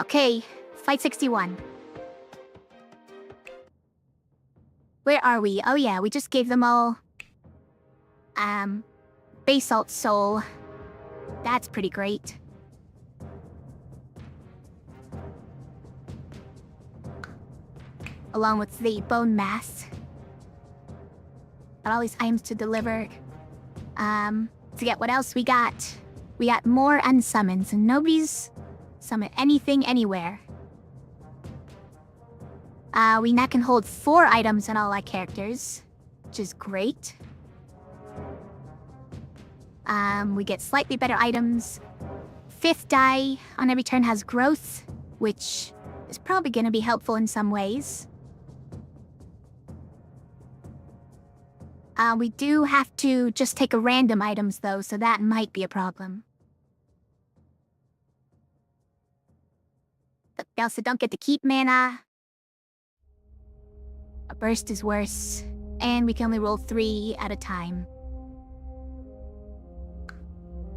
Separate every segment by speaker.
Speaker 1: Okay, fight 61. Where are we? Oh yeah, we just gave them all... Basalt soul. That's pretty great. Along with the bone mass. Got all these items to deliver. Forget what else we got. We got more unsummons, and nobody's summoned anything anywhere. We now can hold 4 items on all our characters, which is great. We get slightly better items. 5th die on every turn has growth, which is probably going to be helpful in some ways. We do have to just take a random items though, so that might be a problem. But we also don't get to keep mana. A burst is worse, and we can only roll 3 at a time.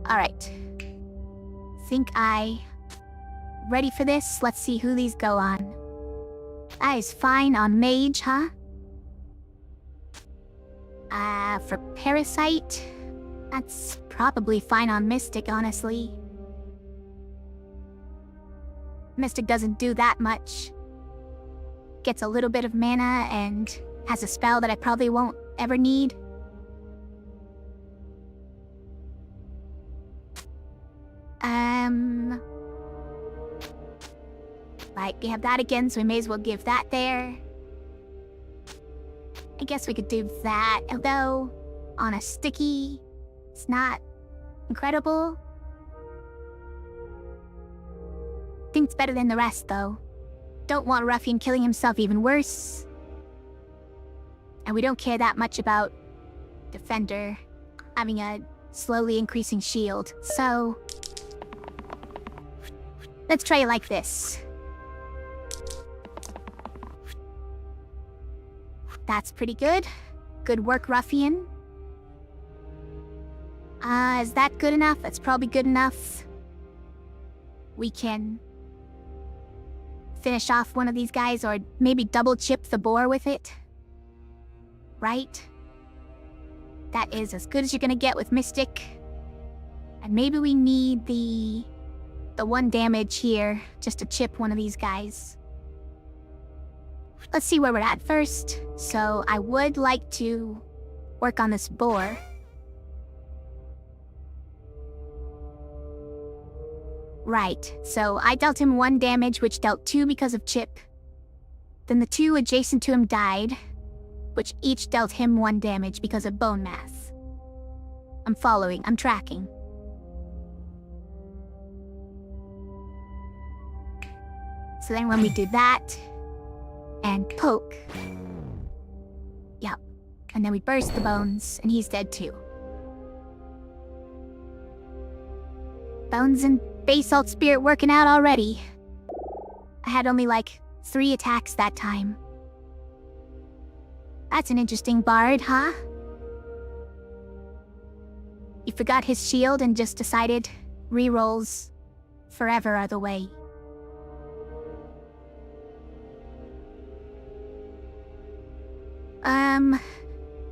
Speaker 1: Alright. Think I... ready for this? Let's see who these go on. That is fine on Mage, huh? For Parasite, that's probably fine on Mystic, honestly. Mystic doesn't do that much. Gets a little bit of mana and has a spell that I probably won't ever need. Right, we have that again, so we may as well give that there. I guess we could do that, although on a sticky, it's not incredible. I think it's better than the rest, though. Don't want Ruffian killing himself even worse. And we don't care that much about Defender having a slowly increasing shield, so... let's try it like this. That's pretty good. Good work, Ruffian. Is that good enough? That's probably good enough. We can finish off one of these guys, or maybe double chip the boar with it. Right? That is as good as you're gonna get with Mystic. And maybe we need the 1 damage here, just to chip one of these guys. Let's see where we're at first. So I would like to work on this boar. Right, so I dealt him 1 damage, which dealt 2 because of chip. Then the 2 adjacent to him died, which each dealt him 1 damage because of bone mass. I'm following, I'm tracking. So then when we do that, and poke. Yep. And then we burst the bones, and he's dead too. Bones and Basalt Spirit working out already. I had only like 3 attacks that time. That's an interesting bard, huh? He forgot his shield and just decided rerolls forever are the way.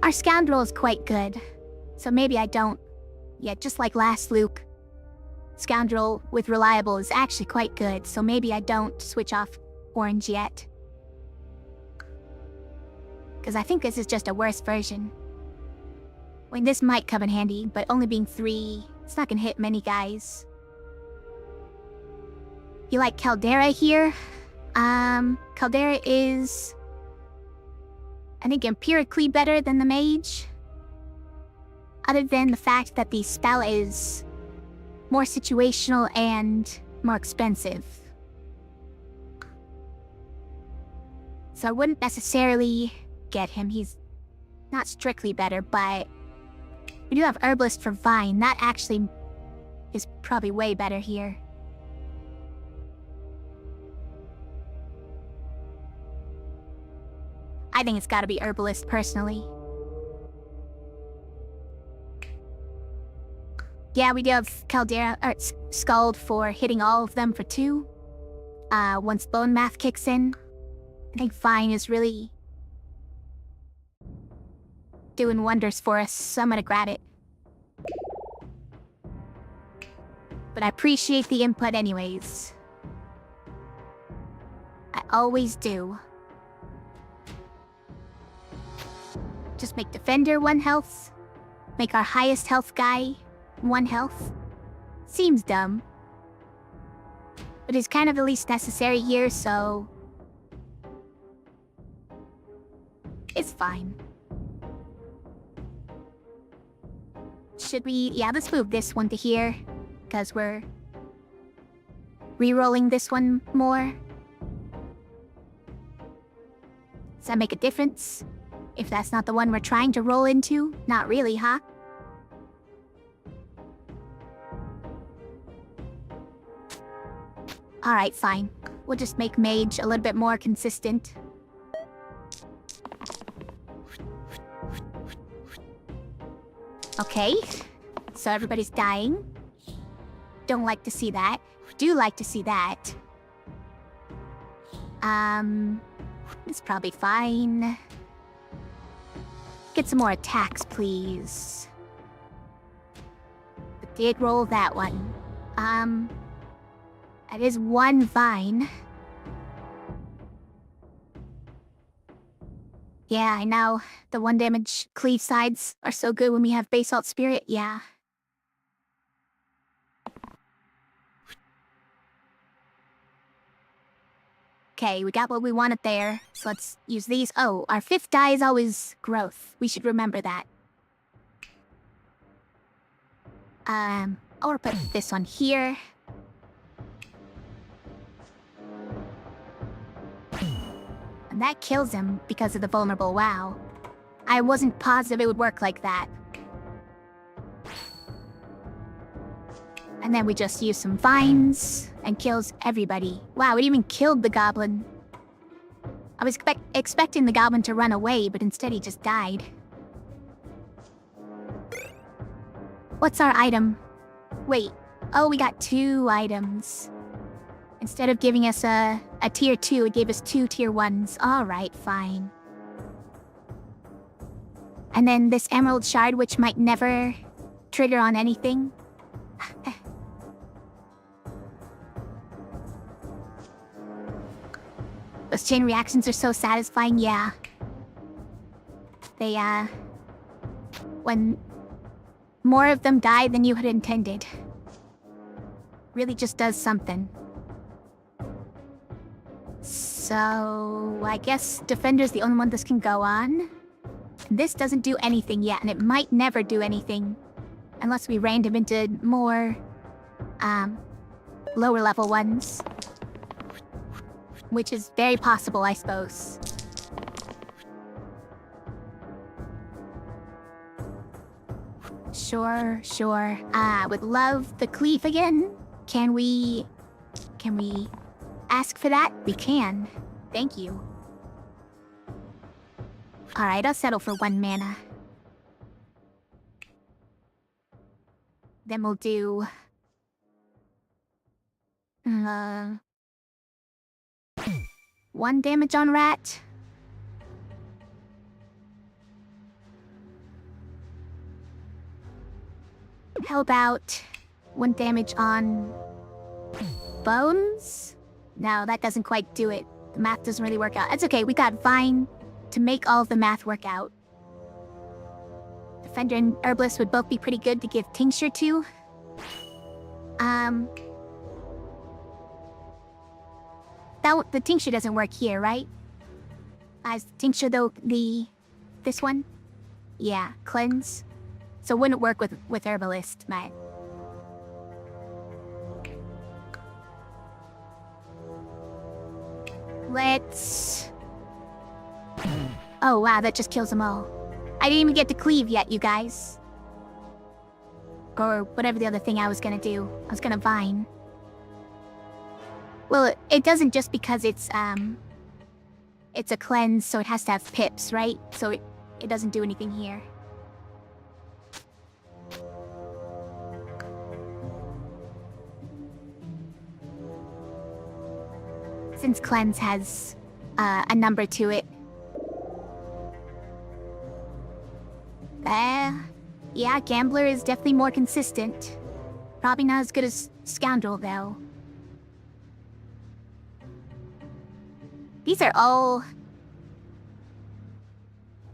Speaker 1: Our scoundrel is quite good, so maybe I don't. Yeah, just like last loop. Scoundrel with reliable is actually quite good, so maybe I don't switch off orange yet. Because I think this is just a worse version. I mean, this might come in handy, but only being 3, it's not gonna hit many guys. You like Caldera here? Caldera is... I think empirically better than the mage. Other than the fact that the spell is more situational and more expensive. So I wouldn't necessarily get him. He's not strictly better, but we do have Herbalist for Vine. That actually is probably way better here. I think it's gotta be Herbalist, personally. Yeah, we do have Caldera, or Scald for hitting all of them for 2. once bone math kicks in. I think Vine is really doing wonders for us, so I'm gonna grab it. But I appreciate the input anyways. I always do. Just make Defender 1 health. Make our highest health guy 1 health. Seems dumb. But it's kind of the least necessary here, so... it's fine. Should we... yeah, let's move this one to here. Because we're... re-rolling this one more. Does that make a difference? If that's not the one we're trying to roll into? Not really, huh? Alright, fine. We'll just make Mage a little bit more consistent. Okay. So everybody's dying. Don't like to see that. Do like to see that. It's probably fine. Get some more attacks, please. But did roll that one. That is 1 Vine. Yeah, I know. The 1 damage cleave sides are so good when we have Basalt Spirit, yeah. Okay, we got what we wanted there, so let's use these. Oh, our 5th die is always growth. We should remember that. Or put this one here. And that kills him because of the vulnerable WoW. I wasn't positive it would work like that. And then we just use some vines and kills everybody. Wow, it even killed the goblin. I was expecting the goblin to run away, but instead he just died. What's our item? Wait. Oh, we got 2 items. Instead of giving us a tier 2, it gave us 2 tier 1s. Alright, fine. And then this emerald shard, which might never trigger on anything. Those chain reactions are so satisfying, yeah. They, when more of them die than you had intended. Really just does something. So, I guess Defender's the only one this can go on. This doesn't do anything yet, and it might never do anything. Unless we random into more, lower level ones. Which is very possible, I suppose. Sure, sure. Would love the cleave again. Can we ask for that? We can. Thank you. Alright, I'll settle for 1 mana. Then we'll do... 1 damage on Rat. How about 1 damage on Bones? No, that doesn't quite do it. The math doesn't really work out. It's okay, we got Vine to make all of the math work out. Defender and Herbalist would both be pretty good to give Tincture to. The Tincture doesn't work here, right? Is the Tincture though this one? Yeah, Cleanse. So it wouldn't work with Herbalist, man. Let's... Oh wow, that just kills them all. I didn't even get to cleave yet, you guys. Or whatever the other thing I was gonna do. I was gonna Vine. Well, it doesn't just because it's a cleanse, so it has to have pips, right? So it doesn't do anything here. Since cleanse has a number to it. Yeah, gambler is definitely more consistent. Probably not as good as scoundrel, though. These are all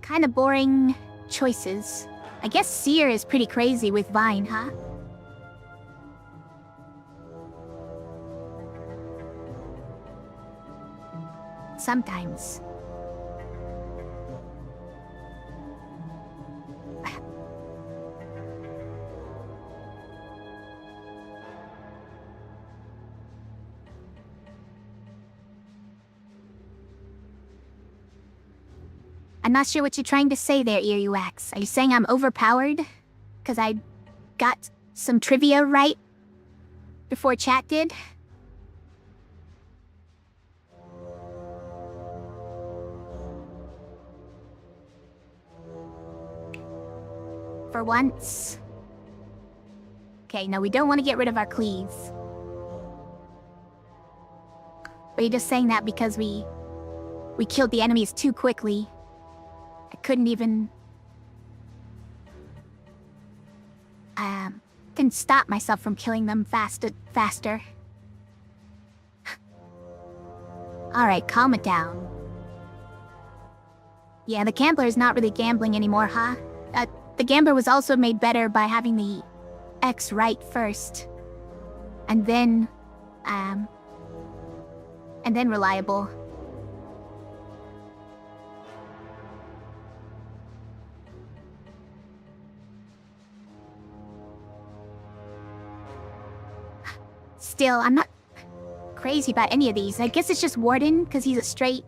Speaker 1: kind of boring choices. I guess Seer is pretty crazy with Vine, huh? Sometimes. I'm not sure what you're trying to say there, Earwax. Are you saying I'm overpowered? Because I got some trivia right before chat did? For once. Okay, no, we don't want to get rid of our cleaves. But you're just saying that because we killed the enemies too quickly. I couldn't even... couldn't stop myself from killing them faster. Alright, calm it down. Yeah, the gambler is not really gambling anymore, huh? The gambler was also made better by having the X right first. And then reliable. Still, I'm not crazy about any of these. I guess it's just Warden, because he's a straight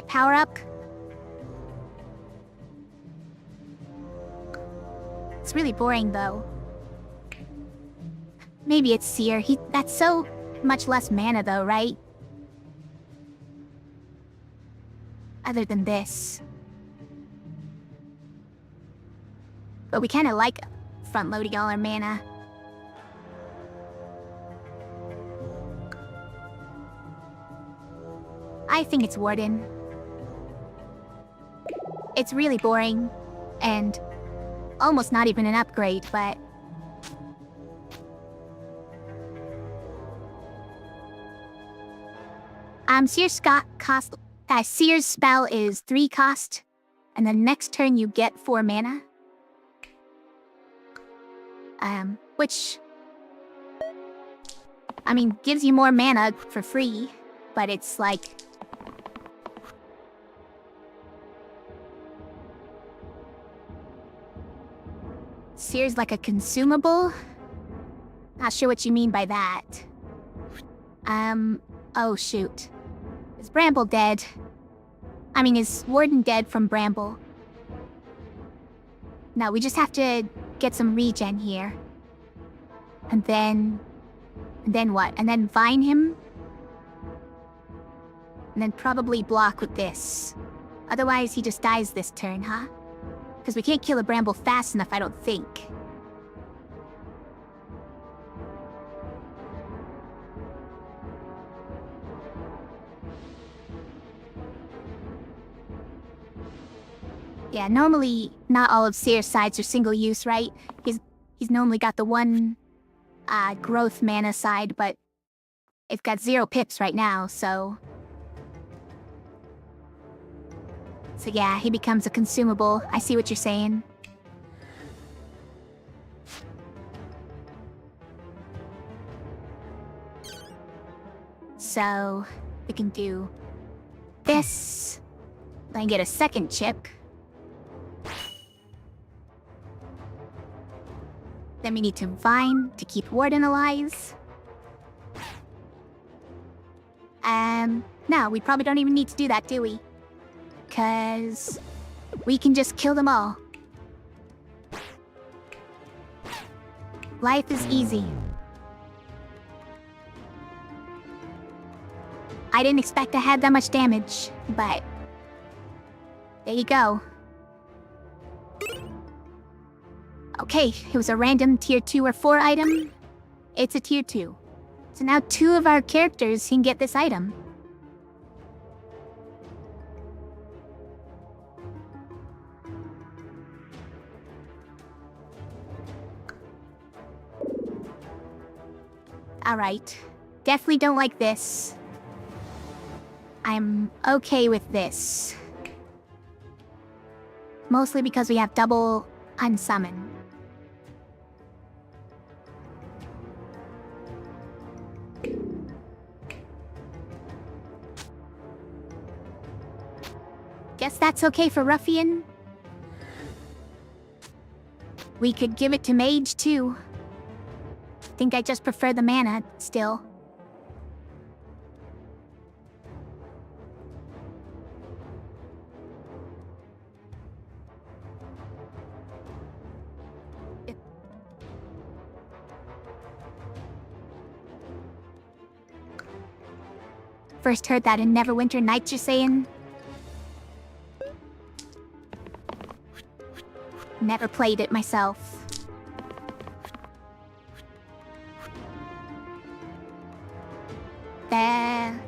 Speaker 1: power-up. It's really boring, though. Maybe it's Seer. That's so much less mana, though, right? Other than this. But we kind of like front-loading all our mana. I think it's Warden. It's really boring, and almost not even an upgrade, but... Seer's spell is 3 cost, and the next turn you get 4 mana. Which... I mean, gives you more mana for free, but it's like... Seer's like a consumable? Not sure what you mean by that. Oh shoot. Is Bramble dead? I mean, is Warden dead from Bramble? No, we just have to get some regen here. And then what? And then Vine him? And then probably block with this. Otherwise, he just dies this turn, huh? Because we can't kill a Bramble fast enough, I don't think. Yeah, normally, not all of Seer's sides are single-use, right? He's normally got the one, growth mana side, but it's got 0 pips right now, so... So yeah, he becomes a consumable. I see what you're saying. So, we can do this. Then get a second chip. Then we need to Vine to keep Warden alive. No, we probably don't even need to do that, do we? Because we can just kill them all. Life is easy. I didn't expect I had that much damage, but there you go. Okay, it was a random tier 2 or 4 item. It's a tier 2. So now 2 of our characters can get this item. Alright. Definitely don't like this. I'm okay with this. Mostly because we have double unsummon. Guess that's okay for Ruffian. We could give it to Mage too. Think I just prefer the mana still. First heard that in Neverwinter Nights, you're saying? Never played it myself. There.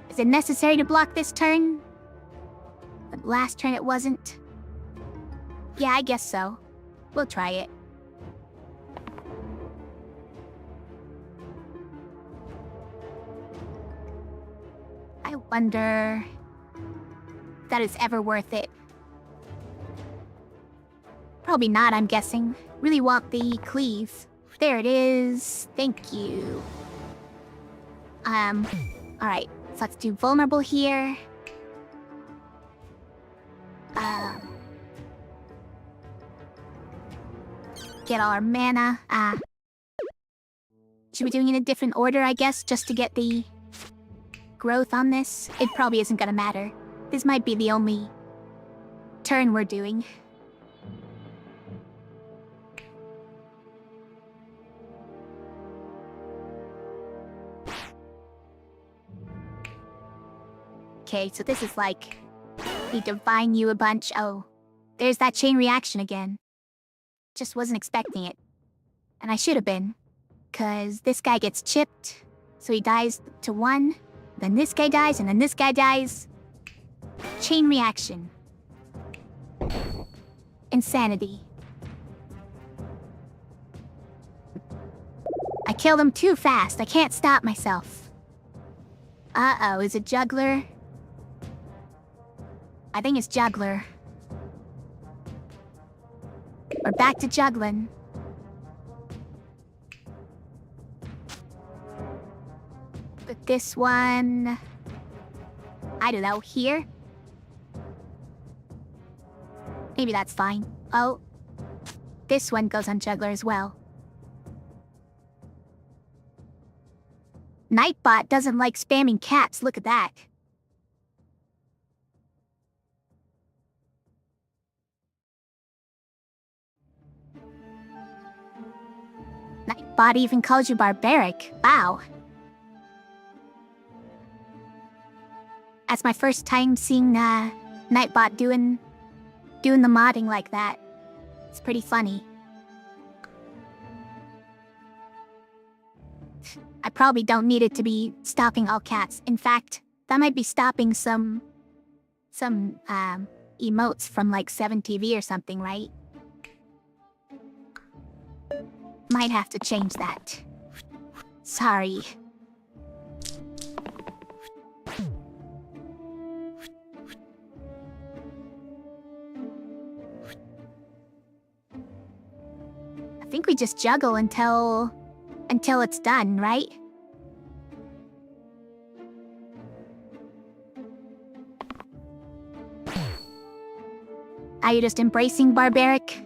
Speaker 1: Is it necessary to block this turn? But last turn it wasn't. Yeah, I guess so. We'll try it. I wonder if that is ever worth it. Probably not, I'm guessing. Really want the cleave. There it is. Thank you. Alright. So let's do vulnerable here. Get all our mana. Should we be doing it in a different order, I guess, just to get the growth on this? It probably isn't gonna matter. This might be the only turn we're doing. Okay, so this is like... Need to divine you a bunch. Oh, there's that chain reaction again. Just wasn't expecting it. And I should have been. 'Cause this guy gets chipped, so he dies to 1. Then this guy dies, and then this guy dies. Chain reaction. Insanity. I killed him too fast. I can't stop myself. Uh-oh, is it Juggler? I think it's Juggler. We're back to juggling. But this one... I don't know, here? Maybe that's fine. Oh. This one goes on Juggler as well. Nightbot doesn't like spamming cats, look at that. Nightbot even calls you barbaric. Wow. That's my first time seeing Nightbot doing the modding like that. It's pretty funny. I probably don't need it to be stopping all cats. In fact, that might be stopping some emotes from like 7TV or something, right? Might have to change that. Sorry. I think we just juggle until it's done, right? Are you just embracing barbaric?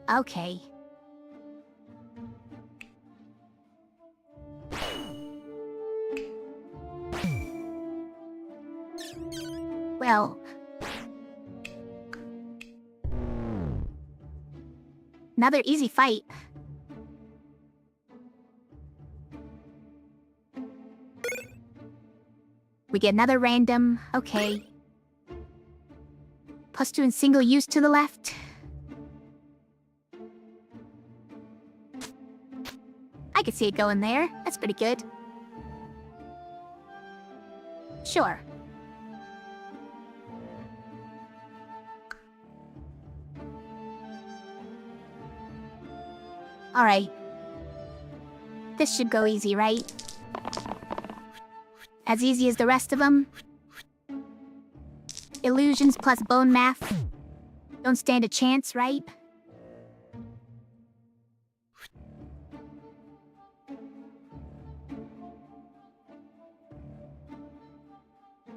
Speaker 1: Okay. Well... Another easy fight. We get another random, okay. +2 in single use to the left. I could see it going there. That's pretty good. Sure. Alright. This should go easy, right? As easy as the rest of them. Illusions plus bone math. Don't stand a chance, right?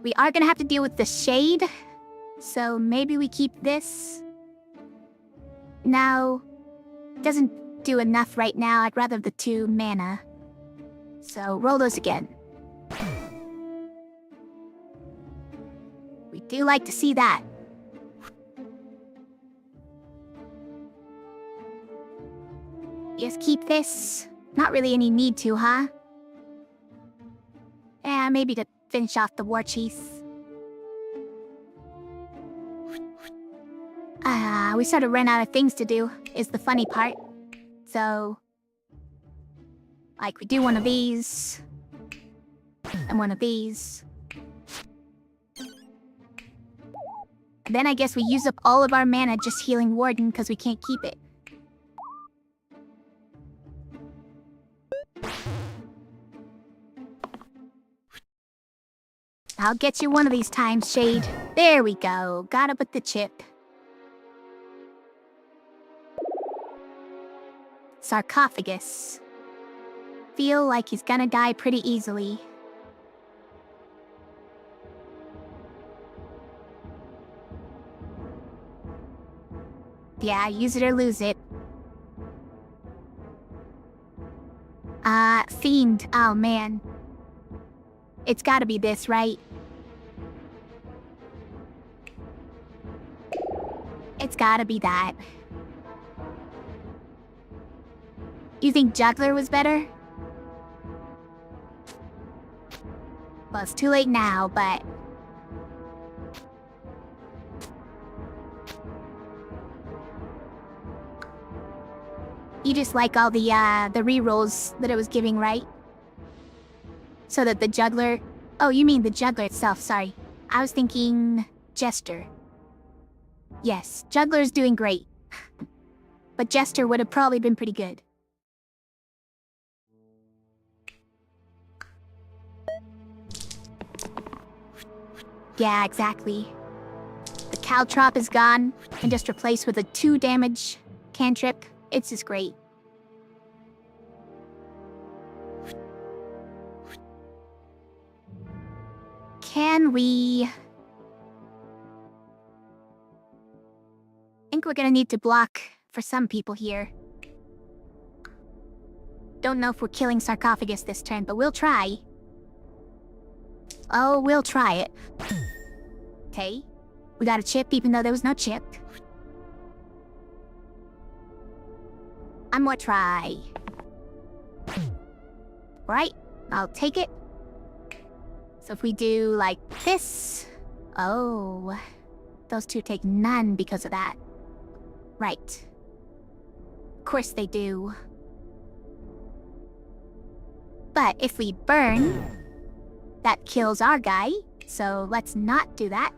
Speaker 1: We are gonna have to deal with the shade. So maybe we keep this. Now, doesn't do enough right now. I'd rather have the 2 mana. So roll those again. We do like to see that. Just keep this. Not really any need to, huh? Yeah, maybe to finish off the war chief. We sort of ran out of things to do, is the funny part. So, like, we do one of these, and one of these. And then I guess we use up all of our mana just healing Warden because we can't keep it. I'll get you one of these times, Shade. There we go. Got it with the chip. Sarcophagus. Feel like he's gonna die pretty easily. Yeah, use it or lose it. Fiend. Oh, man. It's gotta be this, right? It's gotta be that. You think Juggler was better? Well, it's too late now, but... You just like all the rerolls that it was giving, right? So that the Juggler... Oh, you mean the Juggler itself, sorry. I was thinking... Jester. Yes, Juggler's doing great. But Jester would have probably been pretty good. Yeah, exactly. The Caltrop is gone, and just replaced with a 2 damage cantrip. It's just great. Can we... I think we're gonna need to block for some people here. Don't know if we're killing Sarcophagus this turn, but we'll try. Oh, we'll try it. Okay. We got a chip even though there was no chip. One more try. Right, I'll take it. So if we do like this... Oh... Those 2 take none because of that. Right. Of course they do. But if we burn... That kills our guy, so let's not do that.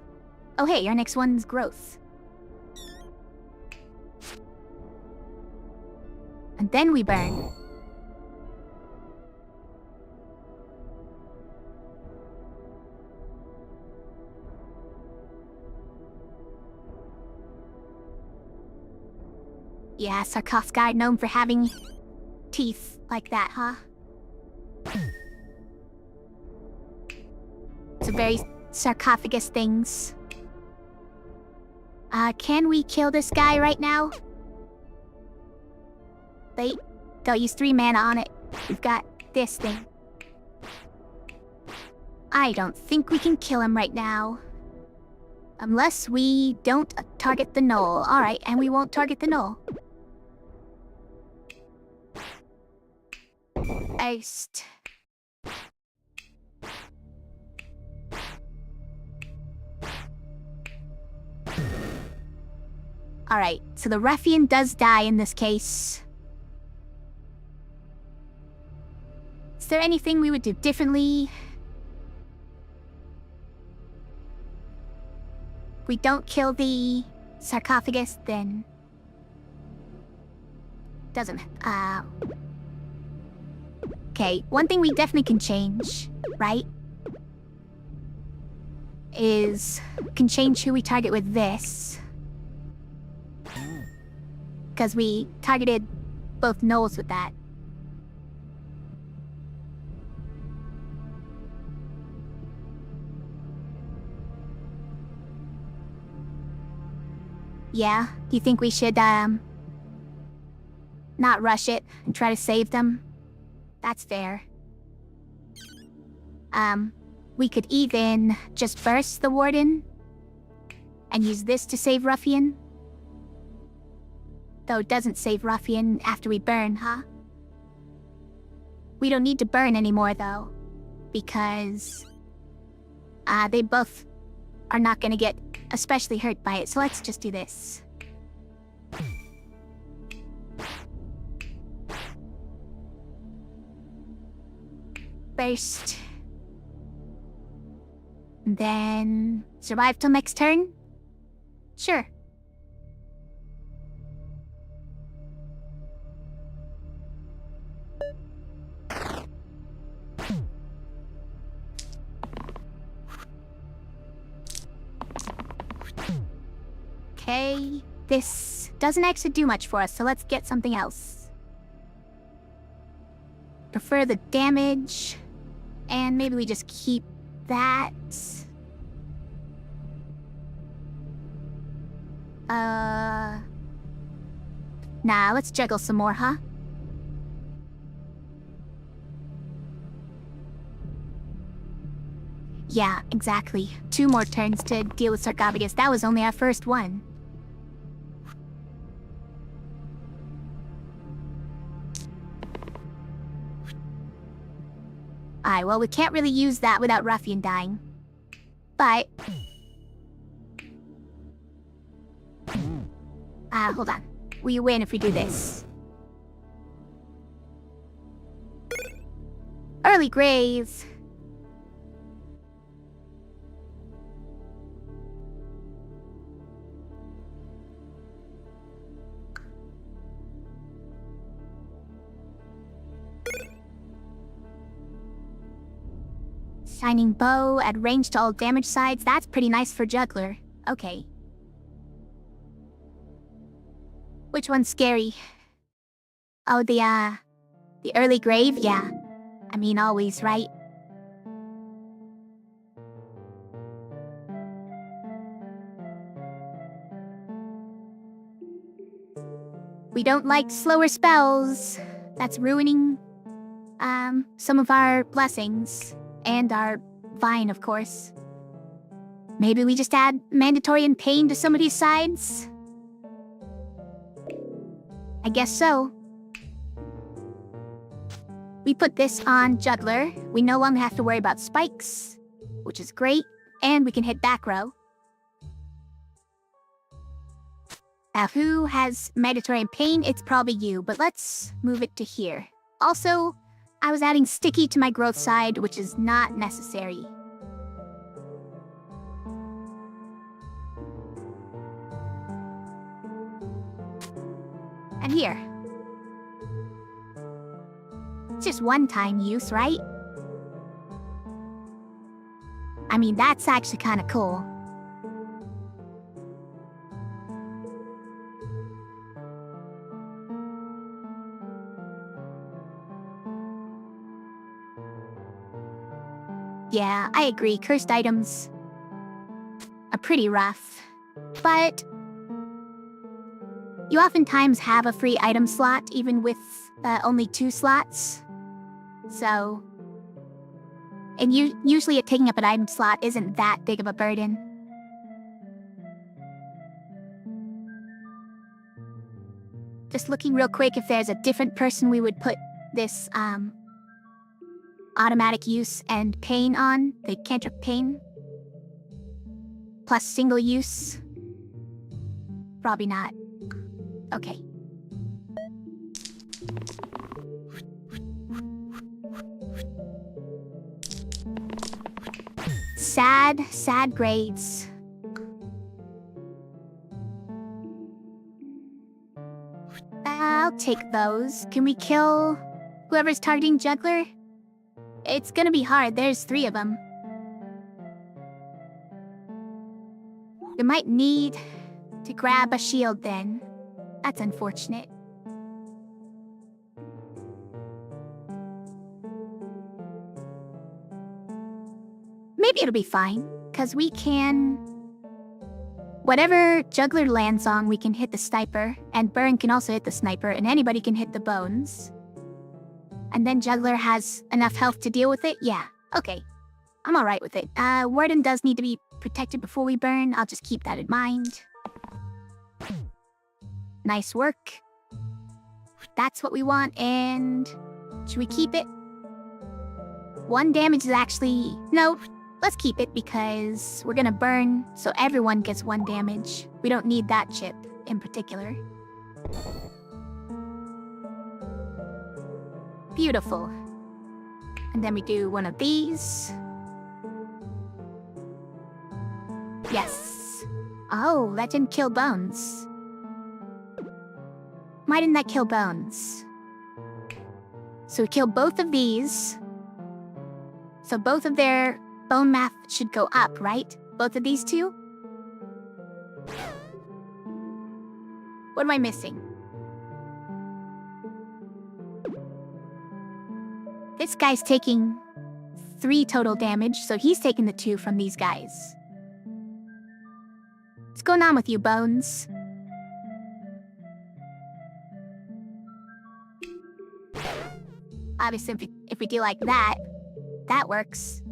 Speaker 1: Oh hey, our next one's growth. And then we burn. Yeah, Sarcophagus known for having teeth like that, huh? It's a very sarcophagus things. Can we kill this guy right now? Wait, they'll use 3 mana on it. We've got this thing. I don't think we can kill him right now. Unless we don't target the knoll. Alright, and we won't target the knoll. Iced. Alright, so the ruffian does die in this case. there anything we would do differently? If we don't kill the sarcophagus, then... doesn't... Okay, one thing we definitely can change, right? Is... can change who we target with this. Because we targeted both gnolls with that. Yeah? Do you think we should, not rush it and try to save them? That's fair. We could even just burst the warden and use this to save Ruffian. Though it doesn't save Ruffian after we burn, huh? We don't need to burn anymore, though, because they both are not gonna get especially hurt by it, so let's just do this. Burst. Then... survive till next turn? Sure. Okay, this doesn't actually do much for us, so let's get something else. Prefer the damage, and maybe we just keep that. Nah, let's juggle some more, huh? Yeah, exactly. 2 more turns to deal with sarcophagus. That was only our first one. Alright, well, we can't really use that without Ruffian dying. But... hold on. We win if we do this. Early grave. Shining bow at range to all damage sides. That's pretty nice for juggler. Okay. Which one's scary? Oh, the early grave? Yeah. I mean, always, right? We don't like slower spells. That's ruining, some of our blessings. And our vine, of course. Maybe we just add mandatory and pain to some of these sides? I guess so. We put this on Juggler. We no longer have to worry about spikes, which is great, and we can hit back row. Now, who has mandatory and pain? It's probably you, but let's move it to here. Also, I was adding sticky to my growth side, which is not necessary. And here. It's just one-time use, right? I mean, that's actually kind of cool. Yeah, I agree. Cursed items are pretty rough. But you oftentimes have a free item slot, even with only 2 slots. So... and usually taking up an item slot isn't that big of a burden. Just looking real quick if there's a different person we would put this, automatic use and pain on, the cantrip pain. Plus single use. Probably not. Okay. Sad, sad grades. I'll take those. Can we kill whoever's targeting Juggler? It's gonna be hard. There's 3 of them. We might need to grab a shield then. That's unfortunate. Maybe it'll be fine, because we can... Whatever Juggler lands on, we can hit the sniper, and Burn can also hit the sniper, and anybody can hit the bones. And then Juggler has enough health to deal with it? Yeah, okay. I'm alright with it. Warden does need to be protected before we burn. I'll just keep that in mind. Nice work. That's what we want, and... Should we keep it? 1 damage is actually... No, let's keep it because we're gonna burn, so everyone gets 1 damage. We don't need that chip in particular. Beautiful. And then we do 1 of these. Yes. Oh, that didn't kill Bones. Why didn't that kill Bones? So we kill both of these. So both of their bone math should go up, right? Both of these 2? What am I missing? This guy's taking 3 total damage, so he's taking the 2 from these guys. What's going on with you, Bones? Obviously, if we do like that, that works.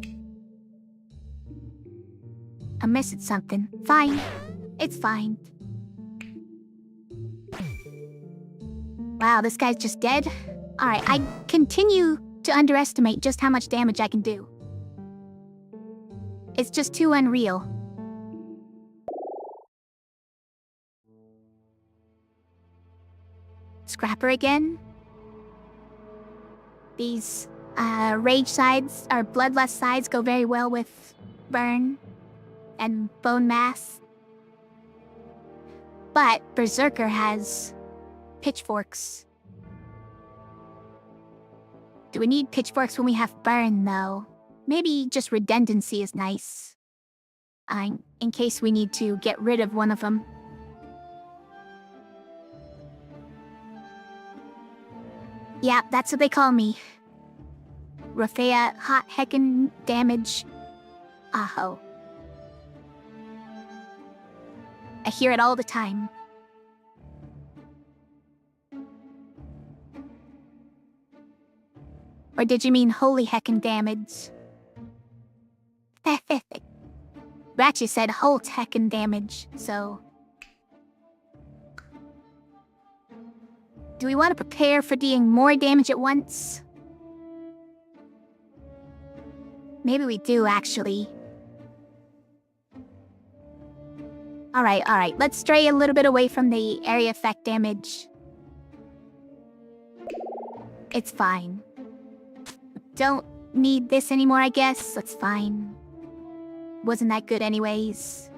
Speaker 1: I'm missing something. Fine. It's fine. Wow, this guy's just dead? Alright, I continue to underestimate just how much damage I can do. It's just too unreal. Scrapper again? These rage sides, or bloodlust sides, go very well with burn and bone mass. But Berserker has pitchforks. Do we need pitchforks when we have burn, though? Maybe just redundancy is nice. In case we need to get rid of one of them. Yeah, that's what they call me. Rafea, hot heckin' damage. Aho. I hear it all the time. Or did you mean holy heckin' damage? Ratchet said whole heckin' damage, so... Do we want to prepare for dealing more damage at once? Maybe we do, actually. Alright, let's stray a little bit away from the area effect damage. It's fine. Don't need this anymore, I guess. That's fine. Wasn't that good anyways.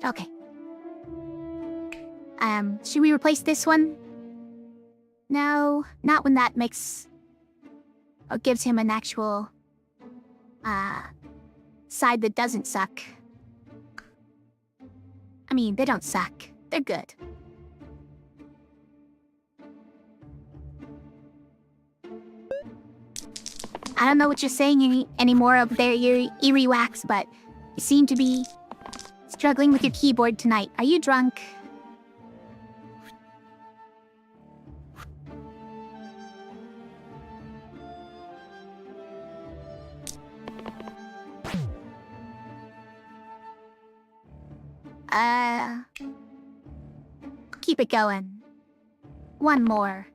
Speaker 1: Okay. Should we replace this one? No, not when that makes... or gives him an actual... side that doesn't suck. I mean, they don't suck. They're good. I don't know what you're saying anymore up there, your eerie wax, but you seem to be struggling with your keyboard tonight. Are you drunk? Keep it going. One more.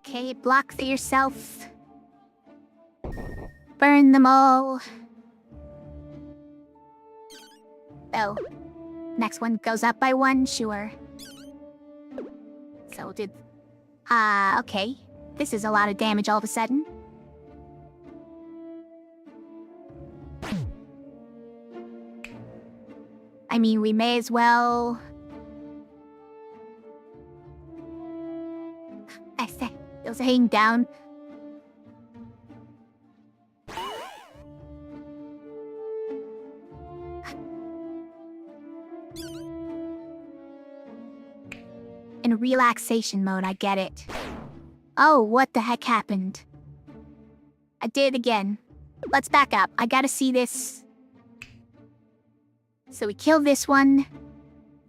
Speaker 1: Okay, block for yourself. Burn them all. Oh. Next one goes up by 1, sure. So we'll do... okay. This is a lot of damage all of a sudden. I mean, we may as well... I say, those are hanging down. In relaxation mode, I get it. Oh, what the heck happened? I did it again. Let's back up. I gotta see this. So we kill this one.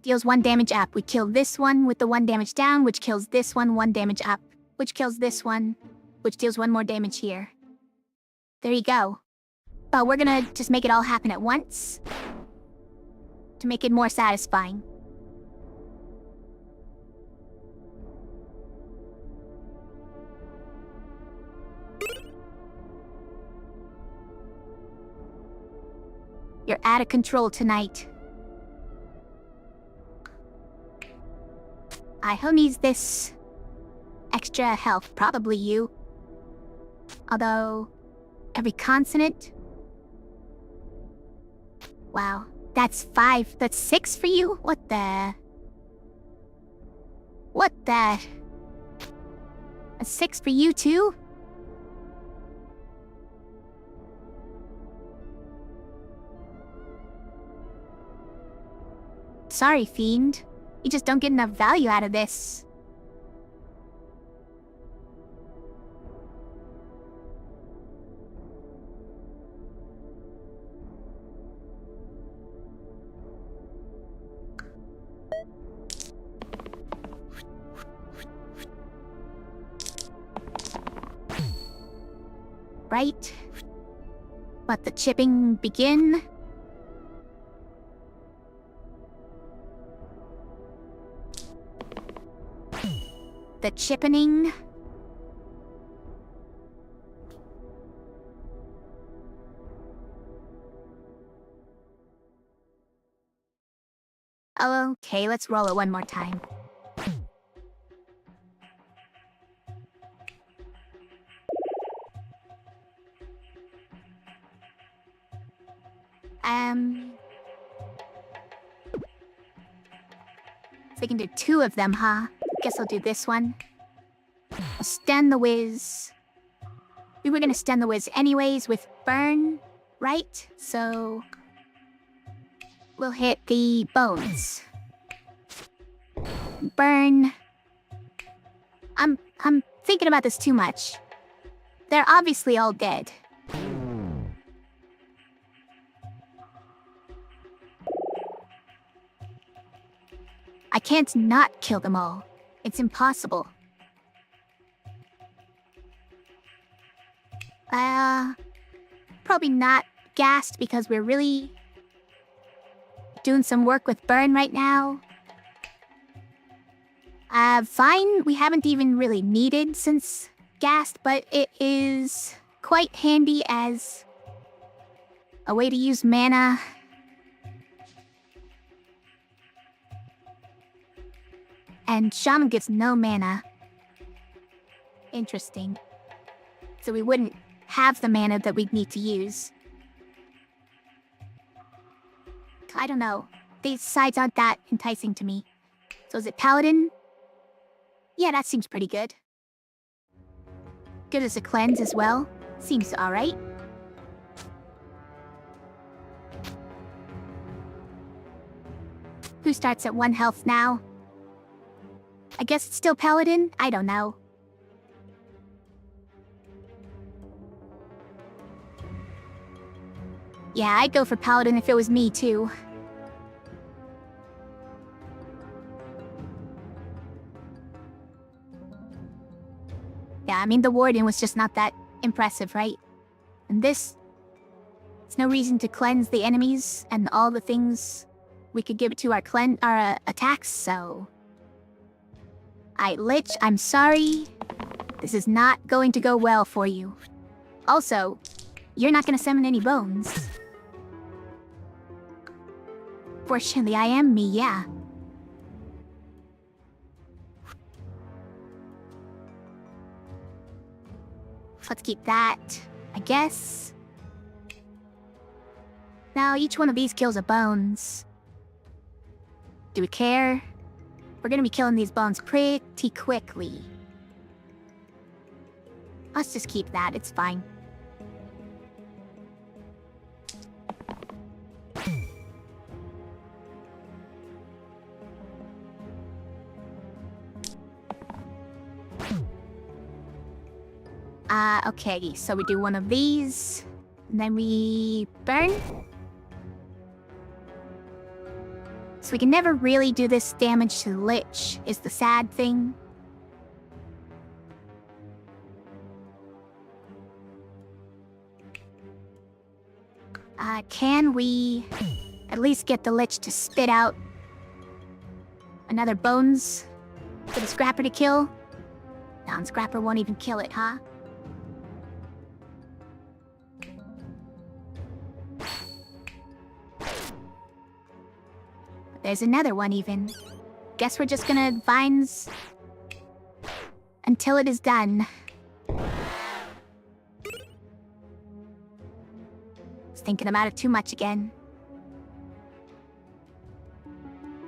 Speaker 1: Deals 1 damage up. We kill this one with the 1 damage down, which kills this one 1 damage up. Which kills this one, which deals 1 more damage here. There you go. But we're gonna just make it all happen at once. To make it more satisfying. You're out of control tonight. Who needs this extra health? Probably you. Although, every consonant... Wow, that's 5. That's 6 for you? What the... What the... A 6 for you too? Sorry, Fiend. You just don't get enough value out of this. Right? Let the chipping begin. The chippening. Oh, okay, let's roll it one more time. So we can do 2 of them, huh? Guess I'll do this one. I'll stun the whiz. We were gonna stun the whiz anyways with burn, right? So we'll hit the bones. Burn. I'm thinking about this too much. They're obviously all dead. I can't not kill them all. It's impossible. Probably not gassed because we're really doing some work with burn right now. Fine, we haven't even really needed since gassed, but it is quite handy as a way to use mana. And Shaman gets no mana. Interesting. So we wouldn't have the mana that we'd need to use. I don't know. These sides aren't that enticing to me. So is it Paladin? Yeah, that seems pretty good. Good as a cleanse as well. Seems alright. Who starts at 1 health now? I guess it's still Paladin? I don't know. Yeah, I'd go for Paladin if it was me, too. Yeah, I mean, the Warden was just not that impressive, right? And this... It's no reason to cleanse the enemies and all the things we could give to our attacks, so... Lich, I'm sorry. This is not going to go well for you. Also, you're not gonna summon any bones. Fortunately, I am me, yeah. Let's keep that, I guess. Now, each one of these kills a bones. Do we care? We're gonna be killing these bones pretty quickly. Let's just keep that, it's fine. Okay, so we do one of these, and then we burn. So we can never really do this damage to the Lich, is the sad thing. Can we at least get the Lich to spit out another bones for the Scrapper to kill? No, and Scrapper won't even kill it, huh? There's another one even. Guess we're just gonna vines until it is done. Was thinking about it too much again.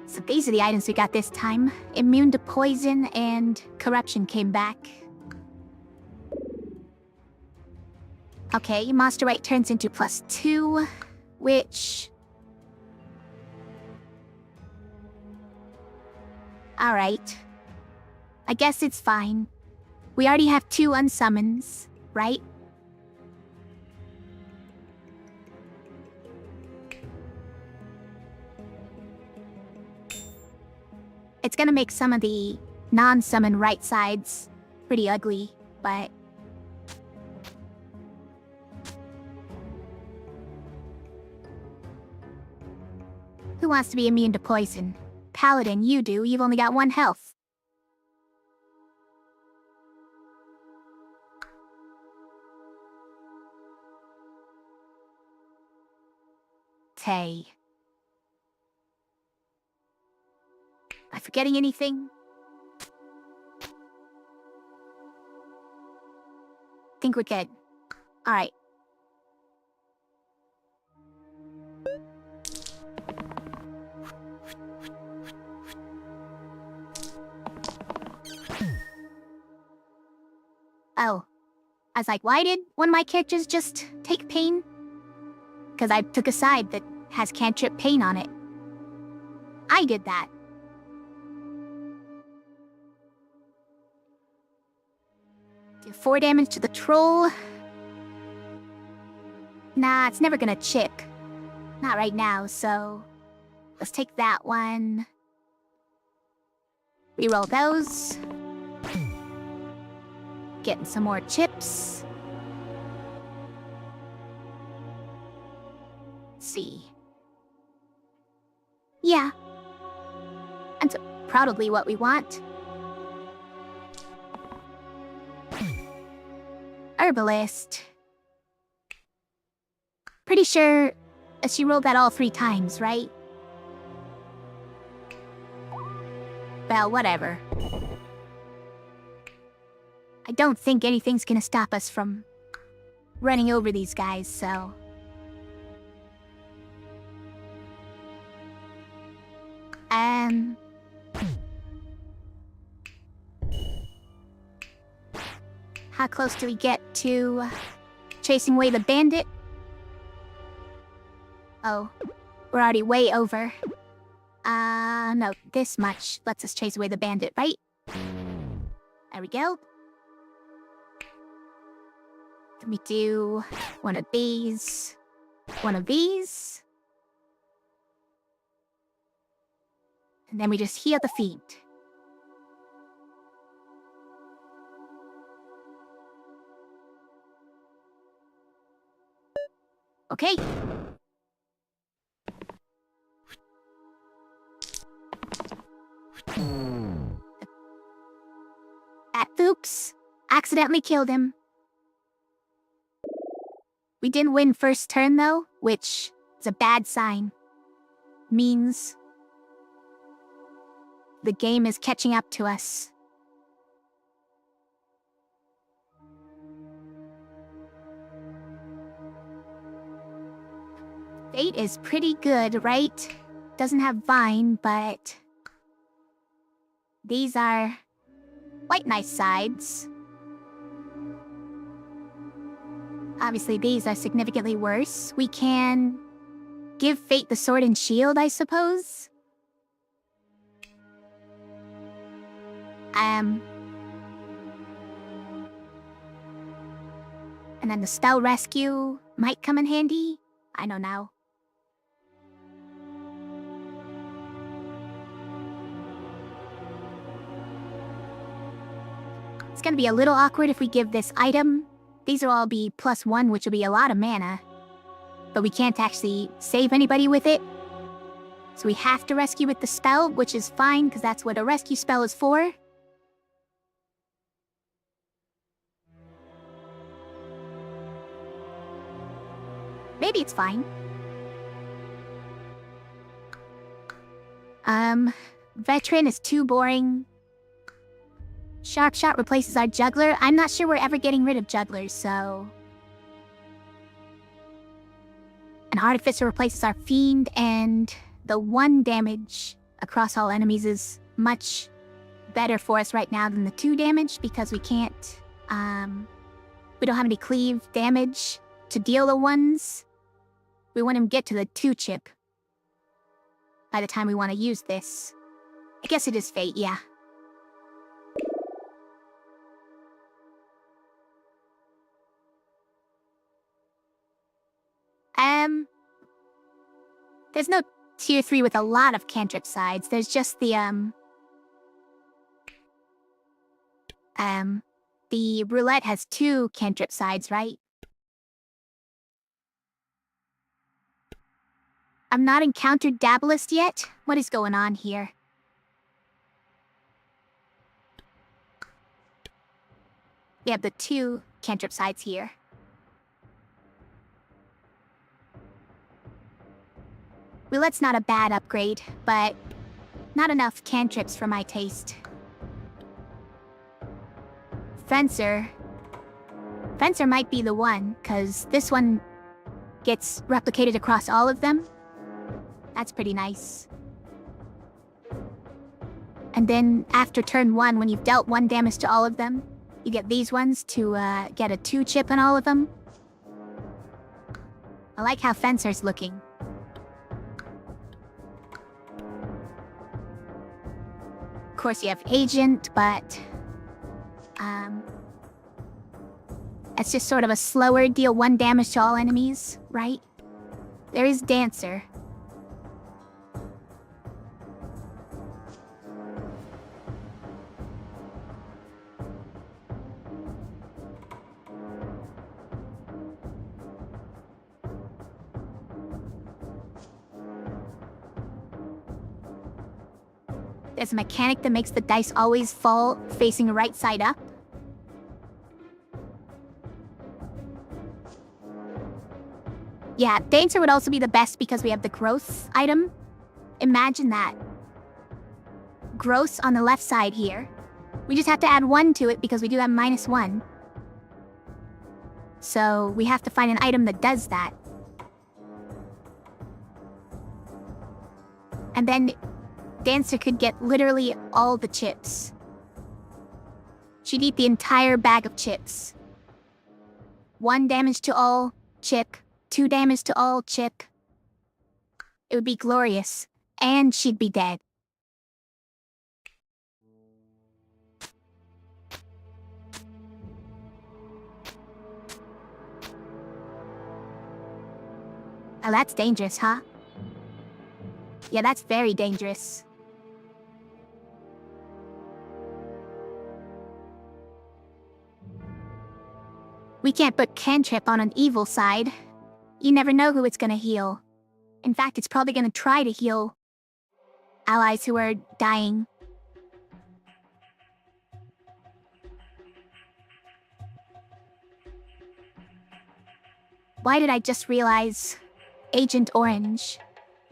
Speaker 1: So these are the items we got this time. Immune to poison and corruption came back. Okay, Monster Rite turns into +2, which... Alright. I guess it's fine. We already have 2 unsummons, right? It's gonna make some of the non-summon right sides pretty ugly, but... Who wants to be immune to poison? Paladin, you do. You've only got 1 health. Tay. Am I forgetting anything? Think we're good. Alright. Oh. I was like, why did one of my characters just take pain? Because I took a side that has cantrip pain on it. I did that. Do 4 damage to the troll. Nah, it's never gonna chip. Not right now, so... Let's take that one. Reroll those. Getting some more chips. Let's see. Yeah. That's probably what we want. Herbalist. Pretty sure she rolled that all 3 times, right? Well, whatever. I don't think anything's gonna stop us from running over these guys, so... How close do we get to chasing away the bandit? Oh, we're already way over. No, this much lets us chase away the bandit, right? There we go. Can we do one of these? One of these? And then we just heal the fiend. Okay. Oops. Accidentally killed him. We didn't win first turn though, which is a bad sign. means the game is catching up to us. Fate is pretty good, right? Doesn't have Vine, but these are quite nice sides. Obviously, these are significantly worse. We can give Fate the sword and shield, I suppose. And then the spell rescue might come in handy. I don't know. It's gonna be a little awkward if we give this item. These will all be +1, which will be a lot of mana. But we can't actually save anybody with it. So we have to rescue with the spell, which is fine, because that's what a rescue spell is for. Maybe it's fine. Veteran is too boring. Sharp Shot replaces our Juggler. I'm not sure we're ever getting rid of Jugglers, so... An Artificer replaces our Fiend, and the 1 damage across all enemies is much better for us right now than the 2 damage, because we can't, we don't have any cleave damage to deal the 1s. We want him to get to the 2 chip by the time we want to use this. I guess it is Fate, yeah. There's no tier 3 with a lot of cantrip sides. There's just the roulette has 2 cantrip sides, right? I've not encountered Dabalist yet. What is going on here? We have the 2 cantrip sides here. Roulette's not a bad upgrade, but not enough cantrips for my taste. Fencer might be the one, because this one gets replicated across all of them. That's pretty nice. And then after turn 1, when you've dealt 1 damage to all of them, you get these ones to get a 2 chip on all of them. I like how Fencer's looking. Of course, you have Agent, but it's just sort of a slower deal 1 damage to all enemies, right? There is Dancer. There's a mechanic that makes the dice always fall facing right side up. Yeah, Dancer would also be the best because we have the growth item. Imagine that. Growth on the left side here. We just have to add 1 to it because we do have -1. So we have to find an item that does that. And then Dancer could get literally all the chips. She'd eat the entire bag of chips. 1 damage to all, chip. 2 damage to all, chip. It would be glorious. And she'd be dead. Oh, that's dangerous, huh? Yeah, that's very dangerous. We can't put cantrip on an evil side. You never know who it's gonna heal. In fact, it's probably gonna try to heal allies who are dying. Why did I just realize Agent Orange?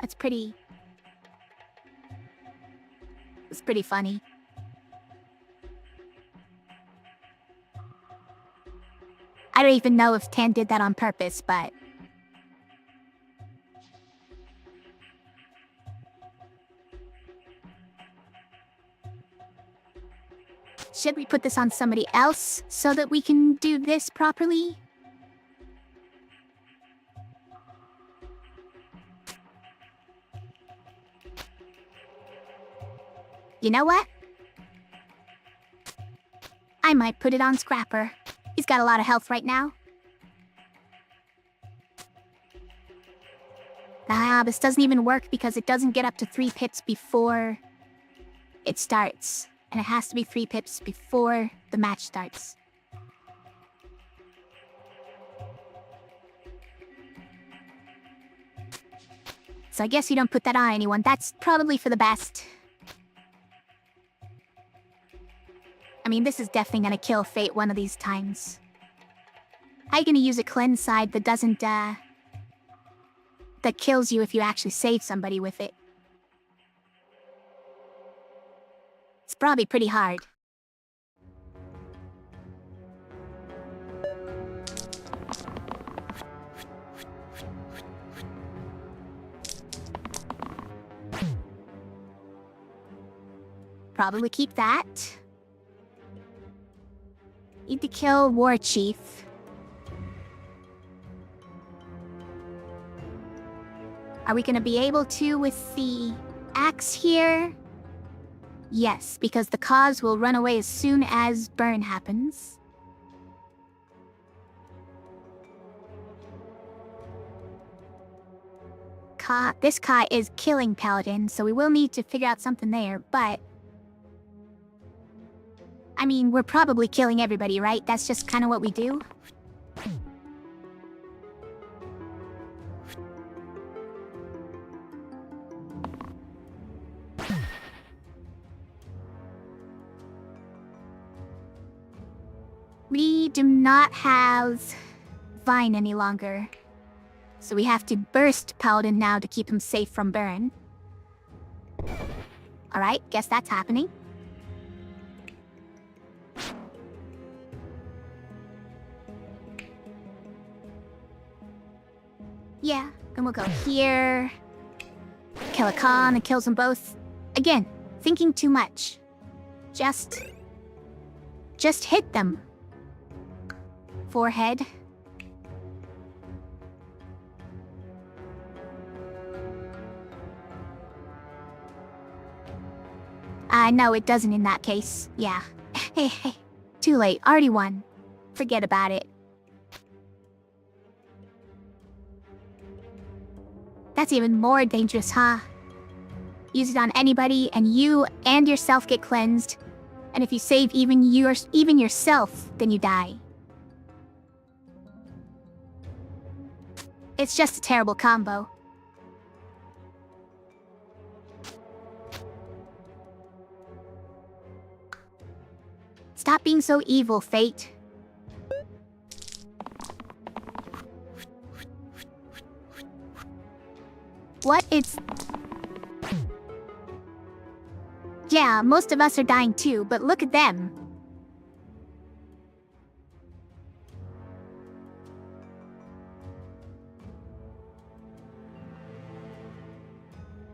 Speaker 1: That's pretty It's pretty funny. I don't even know if Tan did that on purpose, but... Should we put this on somebody else so that we can do this properly? You know what? I might put it on Scrapper. He's got a lot of health right now. This doesn't even work because it doesn't get up to 3 pips before it starts. And it has to be 3 pips before the match starts. So I guess you don't put that on anyone. That's probably for the best. I mean, this is definitely gonna kill Fate one of these times. How are you gonna use a cleanse side that doesn't, that kills you if you actually save somebody with it? It's probably pretty hard. Probably keep that. Need to kill War Chief. Are we gonna be able to with the axe here? Yes, because the cause will run away as soon as burn happens. This Ka is killing Paladin, so we will need to figure out something there, but... I mean, we're probably killing everybody, right? That's just kind of what we do. We do not have Vine any longer. So we have to burst Paladin now to keep him safe from burn. Alright, guess that's happening. Yeah, and we'll go here. Kill a Khan and kills them both. Again, thinking too much. Just hit them. Forehead. No, it doesn't in that case. Yeah. Hey, too late. Already won. Forget about it. That's even more dangerous, huh? Use it on anybody, and you and yourself get cleansed. And if you save even yourself, then you die. It's just a terrible combo. Stop being so evil, Fate. What? It's... Yeah, most of us are dying too, but look at them.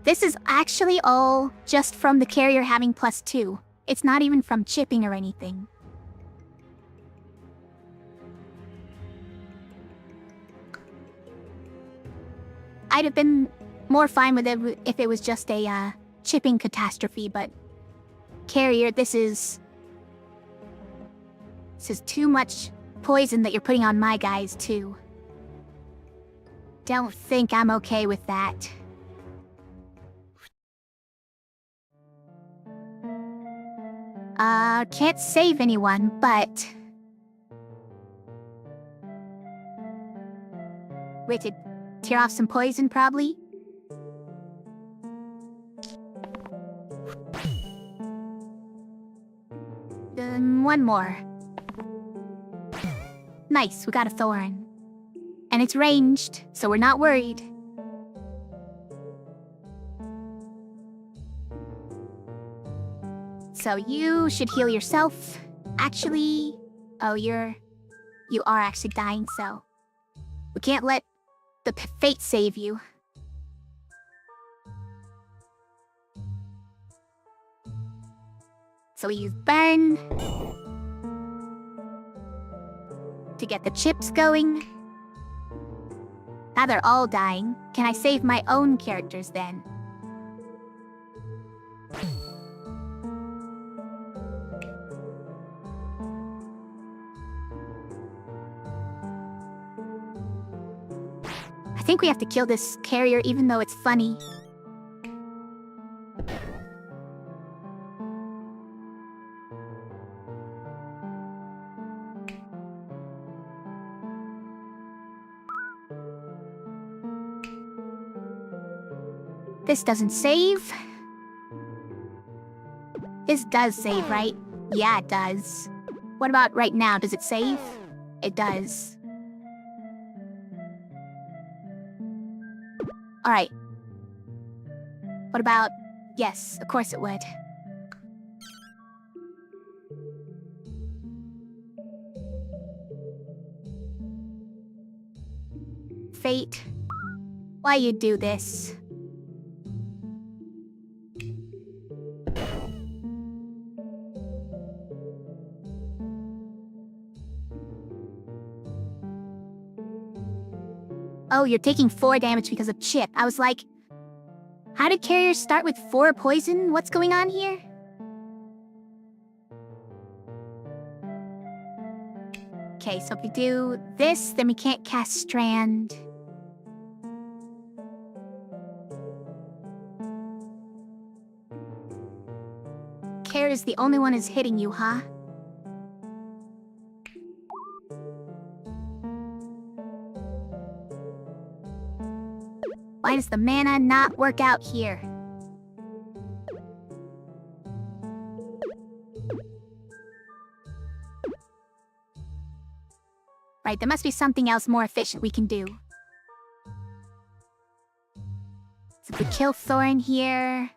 Speaker 1: This is actually all just from the carrier having +2. It's not even from chipping or anything. I'd have been more fine with it if it was just a chipping catastrophe, but carrier, this is too much poison that you're putting on my guys too. Don't think I'm okay with that. Can't save anyone, but... Wait, to tear off some poison, probably? One more. Nice, we got a thorn. And it's ranged, so we're not worried. So you should heal yourself. Actually, oh, you are actually dying, so we can't let the fate save you. So we use burn to get the chips going. Now they're all dying. Can I save my own characters then? I think we have to kill this carrier even though it's funny. This doesn't save. This does save, right? Yeah, it does. What about right now? Does it save? It does. Alright. What about... Yes, of course it would. Fate. Why you do this? Oh, you're taking 4 damage because of Chip. I was like, how did carriers start with 4 poison? What's going on here? Okay, so if we do this, then we can't cast Strand. Care is the only one who's hitting you, huh? Why does the mana not work out here? Right, there must be something else more efficient we can do. So if we kill Thorin here...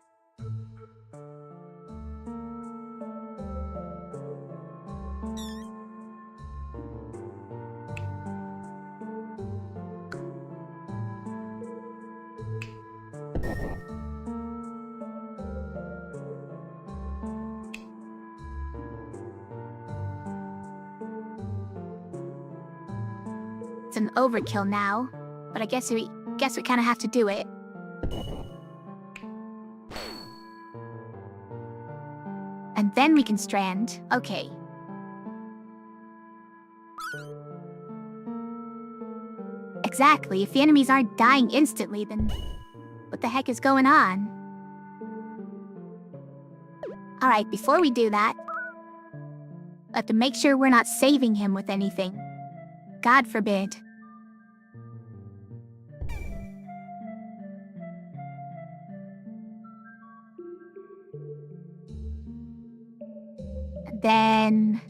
Speaker 1: It's an overkill now, but I guess we kind of have to do it. And then we can strand. Okay. Exactly. If the enemies aren't dying instantly, then what the heck is going on? Alright, before we do that, we have to make sure we're not saving him with anything. God forbid. And then...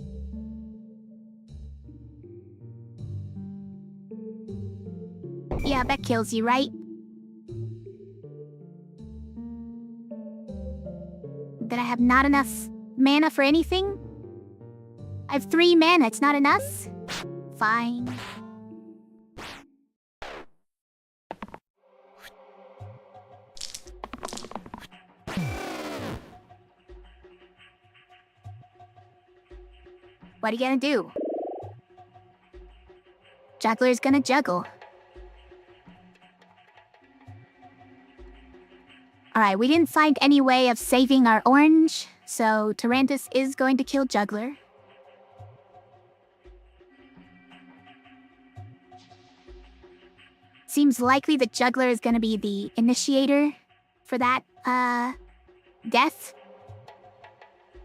Speaker 1: Yeah, that kills you, right? Did I have not enough mana for anything? I have 3 mana, it's not enough? Fine. What are you gonna do? Juggler's gonna juggle. Alright, we didn't find any way of saving our orange, so Tarantus is going to kill Juggler. Seems likely that Juggler is gonna be the initiator for that, death.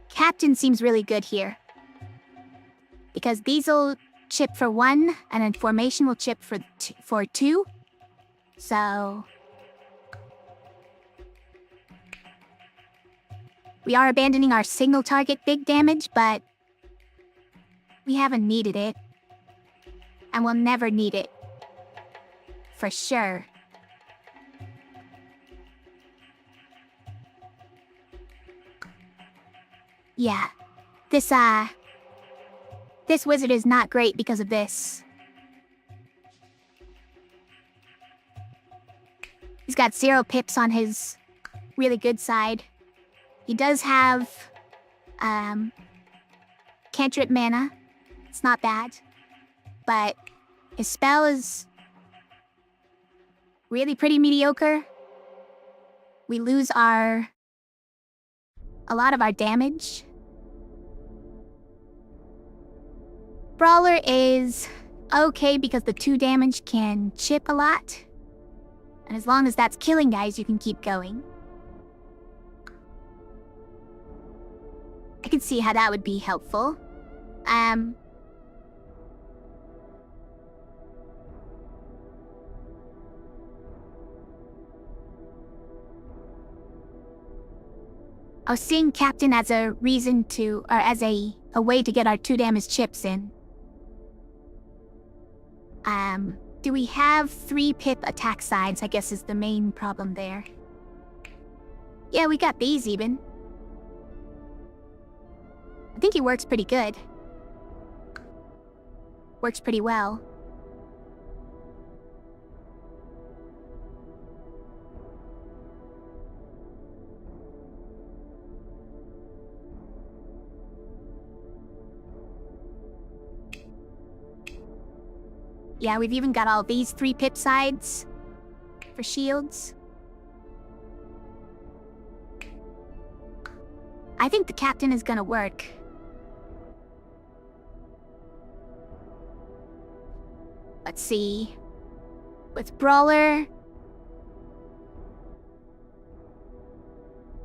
Speaker 1: Captain seems really good here. Because these will chip for 1, and then Formation will chip for 2. So... we are abandoning our single target big damage, but... we haven't needed it. And we'll never need it. For sure. Yeah. This wizard is not great because of this. He's got 0 pips on his really good side. He does have, cantrip mana. It's not bad. But his spell is really pretty mediocre. We lose a lot of our damage. Brawler is okay because the 2 damage can chip a lot. And as long as that's killing guys, you can keep going. I can see how that would be helpful. I was seeing Captain as a reason to, or as a way to get our 2 damage chips in. Do we have 3 pip attack sides, I guess is the main problem there. Yeah, we got these even. I think he works pretty good. Works pretty well. Yeah, we've even got all these 3 pip sides for shields. I think the captain is gonna work. Let's see. With Brawler,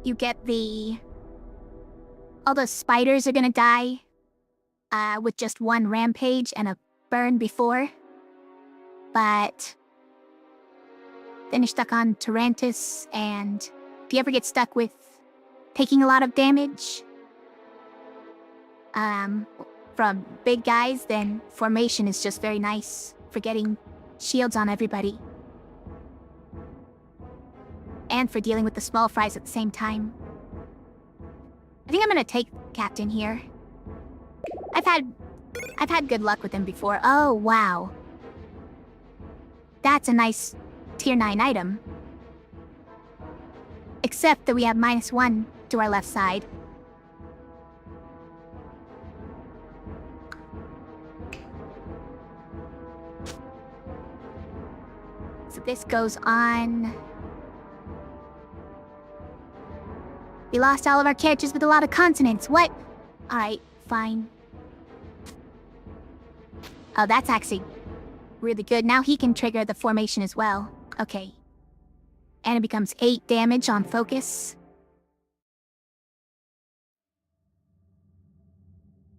Speaker 1: you get all the spiders are gonna die with just 1 rampage and a burn before. But then you're stuck on Tarantus, and if you ever get stuck with taking a lot of damage from big guys, then formation is just very nice for getting shields on everybody. And for dealing with the small fries at the same time. I think I'm gonna take Captain here. I've had good luck with him before. Oh, wow. That's a nice tier 9 item. Except that we have -1 to our left side. So this goes on. We lost all of our characters with a lot of consonants. What? Alright, fine. Oh, that's actually really good. Now he can trigger the formation as well. Okay. And it becomes 8 damage on focus.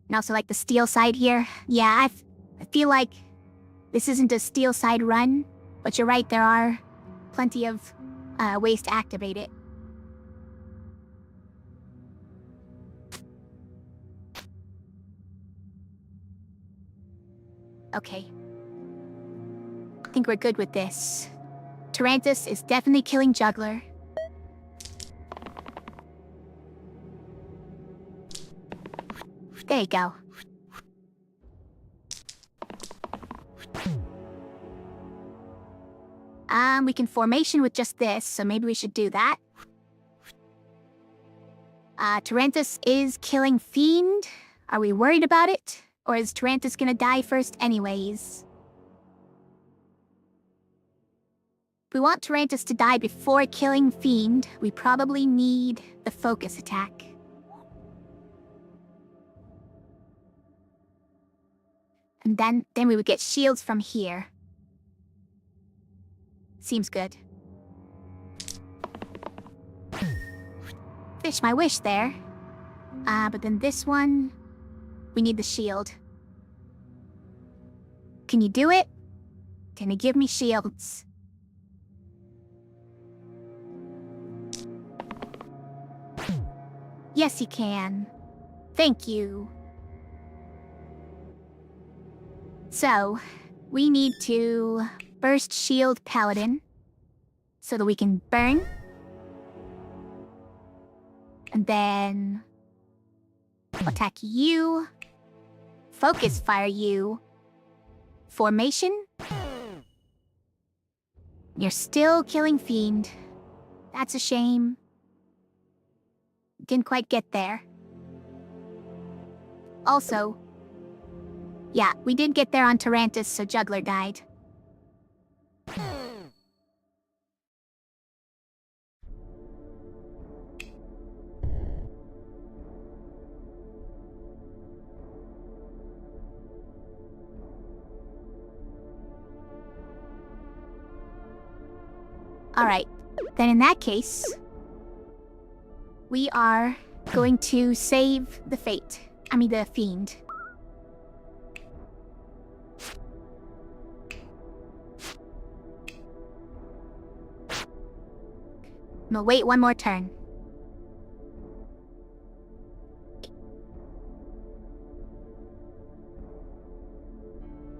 Speaker 1: And also like the steel side here. Yeah, I feel like this isn't a steel side run, but you're right, there are plenty of ways to activate it. Okay. I think we're good with this. Tarantus is definitely killing Juggler. There you go. We can formation with just this, so maybe we should do that. Tarantus is killing Fiend. Are we worried about it? Or is Tarantus gonna die first anyways? If we want Tarantus to die before killing Fiend, we probably need the focus attack. And then we would get shields from here. Seems good. Fish my wish there. But then this one, we need the shield. Can you do it? Can you give me shields? Yes, you can. Thank you. So, we need to burst shield Paladin so that we can burn. And then Attack you. Focus fire you. Formation? You're still killing Fiend. That's a shame. Didn't quite get there. Also, yeah, we did get there on Tarantus, so Juggler died. Alright, then in that case, we are going to save the the Fiend. We'll wait one more turn.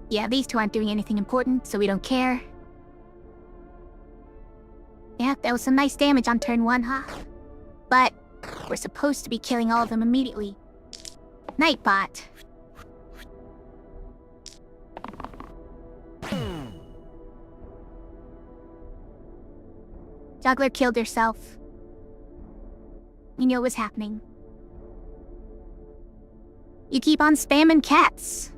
Speaker 1: Yeah, these two aren't doing anything important, so we don't care. Yeah, that was some nice damage on turn 1, huh? But we're supposed to be killing all of them immediately. Nightbot. Juggler killed herself. You knew it was happening. You keep on spamming cats.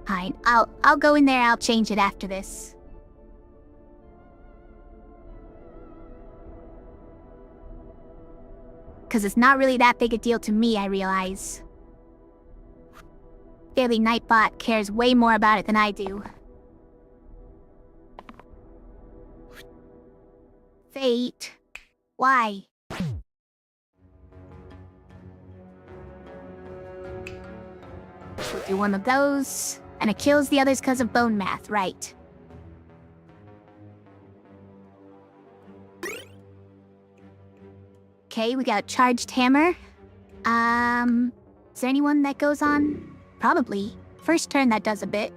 Speaker 1: Fine, I'll go in there, I'll change it after this. Cause it's not really that big a deal to me, I realize. Daily Nightbot cares way more about it than I do. Fate. Why? We'll do one of those. And it kills the others because of bone math, right? Okay, we got Charged Hammer. Is there anyone that goes on? Probably. First turn that does a bit.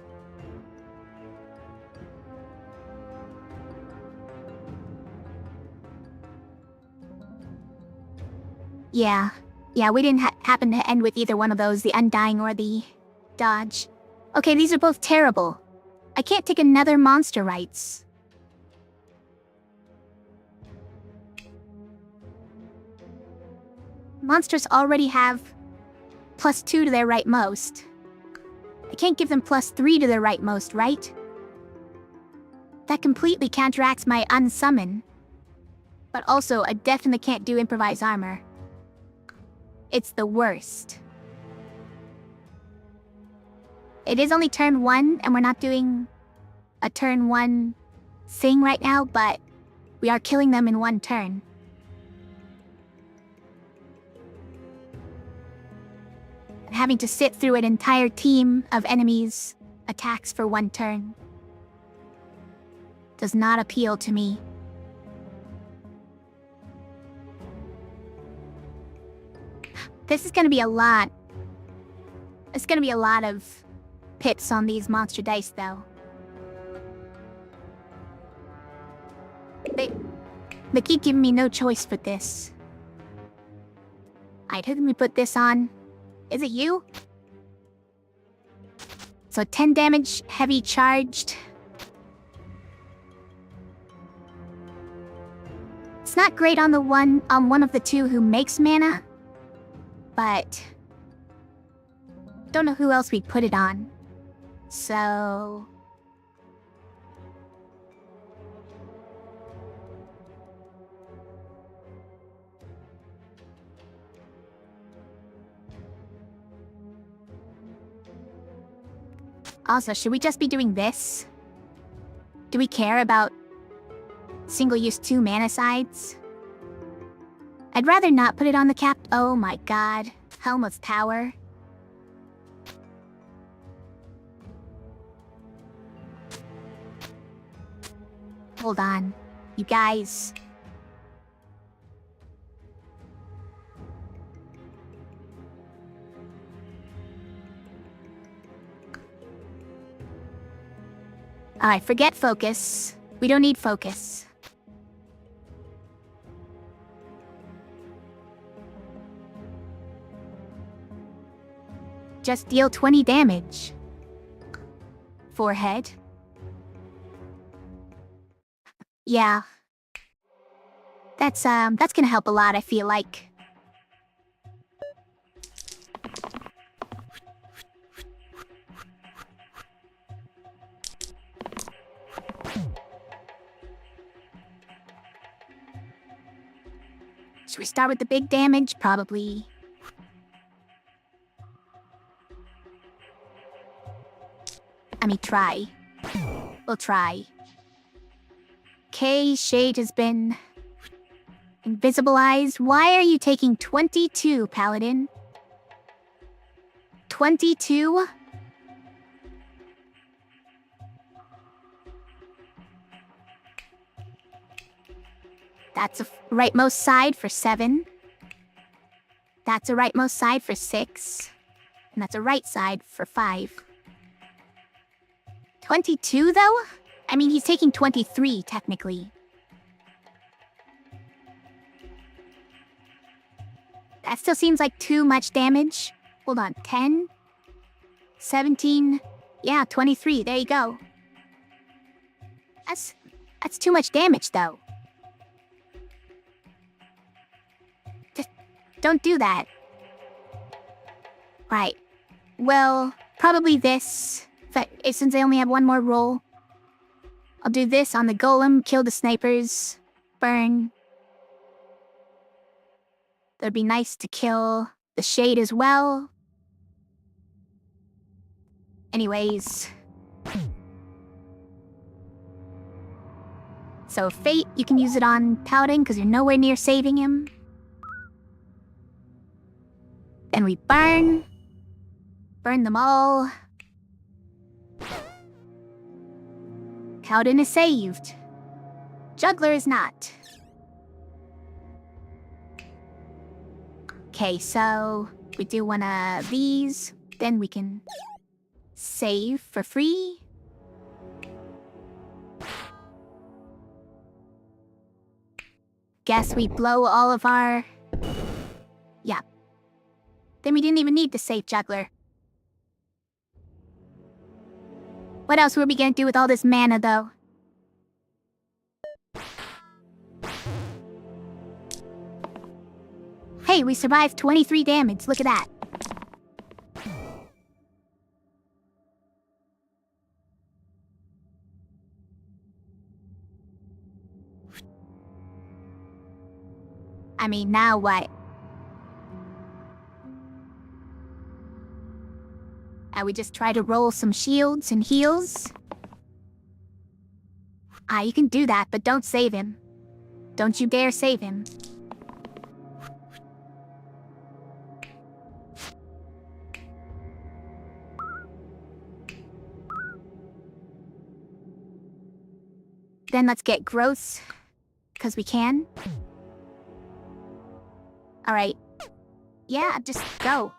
Speaker 1: Yeah, we didn't happen to end with either one of those, the Undying or the Dodge. Okay, these are both terrible. I can't take another monster rights. Monsters already have +2 to their rightmost. I can't give them +3 to their rightmost, right? That completely counteracts my unsummon. But also, I definitely can't do improvise armor. It's the worst. It is only turn 1, and we're not doing a turn 1 thing right now, but we are killing them in 1 turn. And having to sit through an entire team of enemies' attacks for 1 turn does not appeal to me. This is gonna be a lot. It's gonna be a lot of pips on these monster dice, though. They keep giving me no choice for this. Alright, who can we put this on? Is it you? So 10 damage, heavy charged. It's not great on one of the two who makes mana, but don't know who else we'd put it on. So also, should we just be doing this? Do we care about single-use 2 mana sides? I'd rather not put it on the cap. Oh my god. Helmut's Tower. Hold on. You guys. Alright, forget focus. We don't need focus. just deal 20 damage. Forehead. Yeah. That's gonna help a lot, I feel like. Should we start with the big damage? Probably. I mean, try. We'll try. Okay, Shade has been invisibilized. Why are you taking 22, Paladin? 22? That's a rightmost side for 7. That's a rightmost side for 6. And that's a right side for 5. 22, though? I mean, he's taking 23, technically. That still seems like too much damage. Hold on, 10? 17? Yeah, 23, there you go. That's too much damage, though. Don't do that. Right. Well, probably this. Since I only have one more roll, I'll do this on the golem, kill the snipers, burn. That'd be nice to kill the Shade as well. Anyways. So Fate, you can use it on Paladin because you're nowhere near saving him. Then we burn. Burn them all. Paladin is saved. Juggler is not. Okay, so we do one of these. Then we can save for free. Guess we blow all of our... Yeah. Then we didn't even need to save Juggler. What else were we gonna do with all this mana, though? Hey, we survived 23 damage. Look at that. I mean, now what? We just try to roll some shields and heals. You can do that, but don't save him. Don't you dare save him. Then let's get growths, because we can. Alright. Yeah, just go.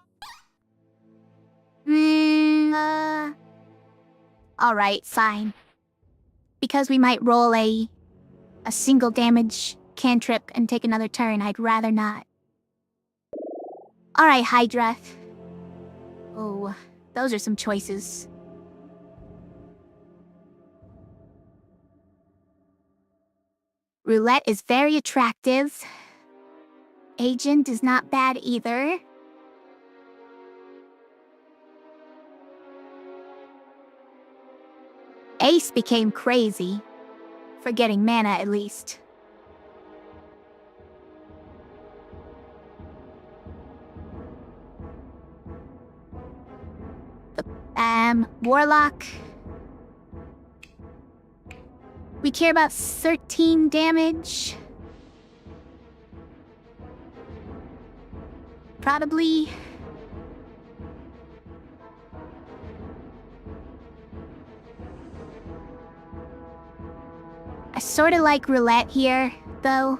Speaker 1: Alright, fine. Because we might roll a single damage cantrip and take another turn, I'd rather not. Alright, Hydra. Oh, those are some choices. Roulette is very attractive. Agent is not bad either. Ace became crazy. For getting mana, at least. Warlock. We care about 13 damage. Probably. I sort of like roulette here, though.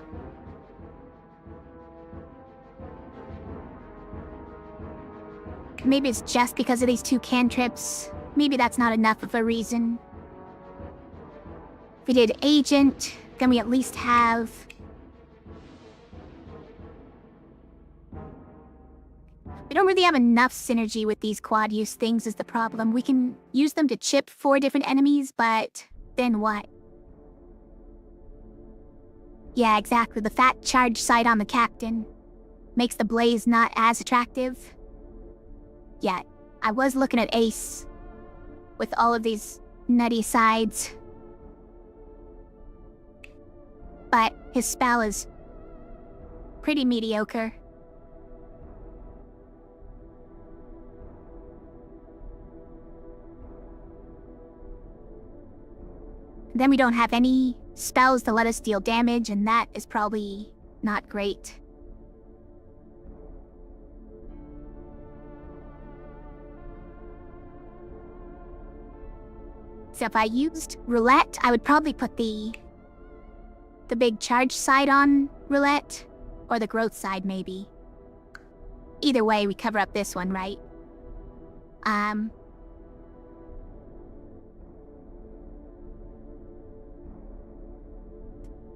Speaker 1: Maybe it's just because of these 2 cantrips. Maybe that's not enough of a reason. If we did Agent, then we at least have... We don't really have enough synergy with these quad use things is the problem. We can use them to chip 4 different enemies, but then what? Yeah, exactly. The fat charge sight on the captain makes the blaze not as attractive. Yeah, I was looking at Ace with all of these nutty sides. But his spell is pretty mediocre. Then we don't have any spells to let us deal damage, and that is probably not great. So if I used roulette, I would probably put the big charge side on roulette, or the growth side maybe. Either way, we cover up this one, right?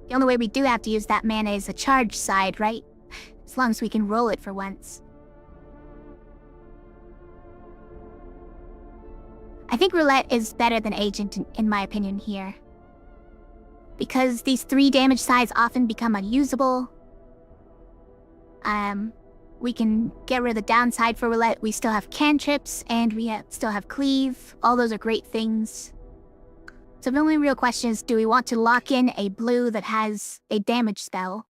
Speaker 1: The only way we do have to use that mana is the charge side, right? As long as we can roll it for once. I think roulette is better than agent in my opinion here. Because these 3 damage sides often become unusable. We can get rid of the downside for roulette. We still have cantrips, and we still have cleave. All those are great things. So the only real question is, do we want to lock in a blue that has a damage spell?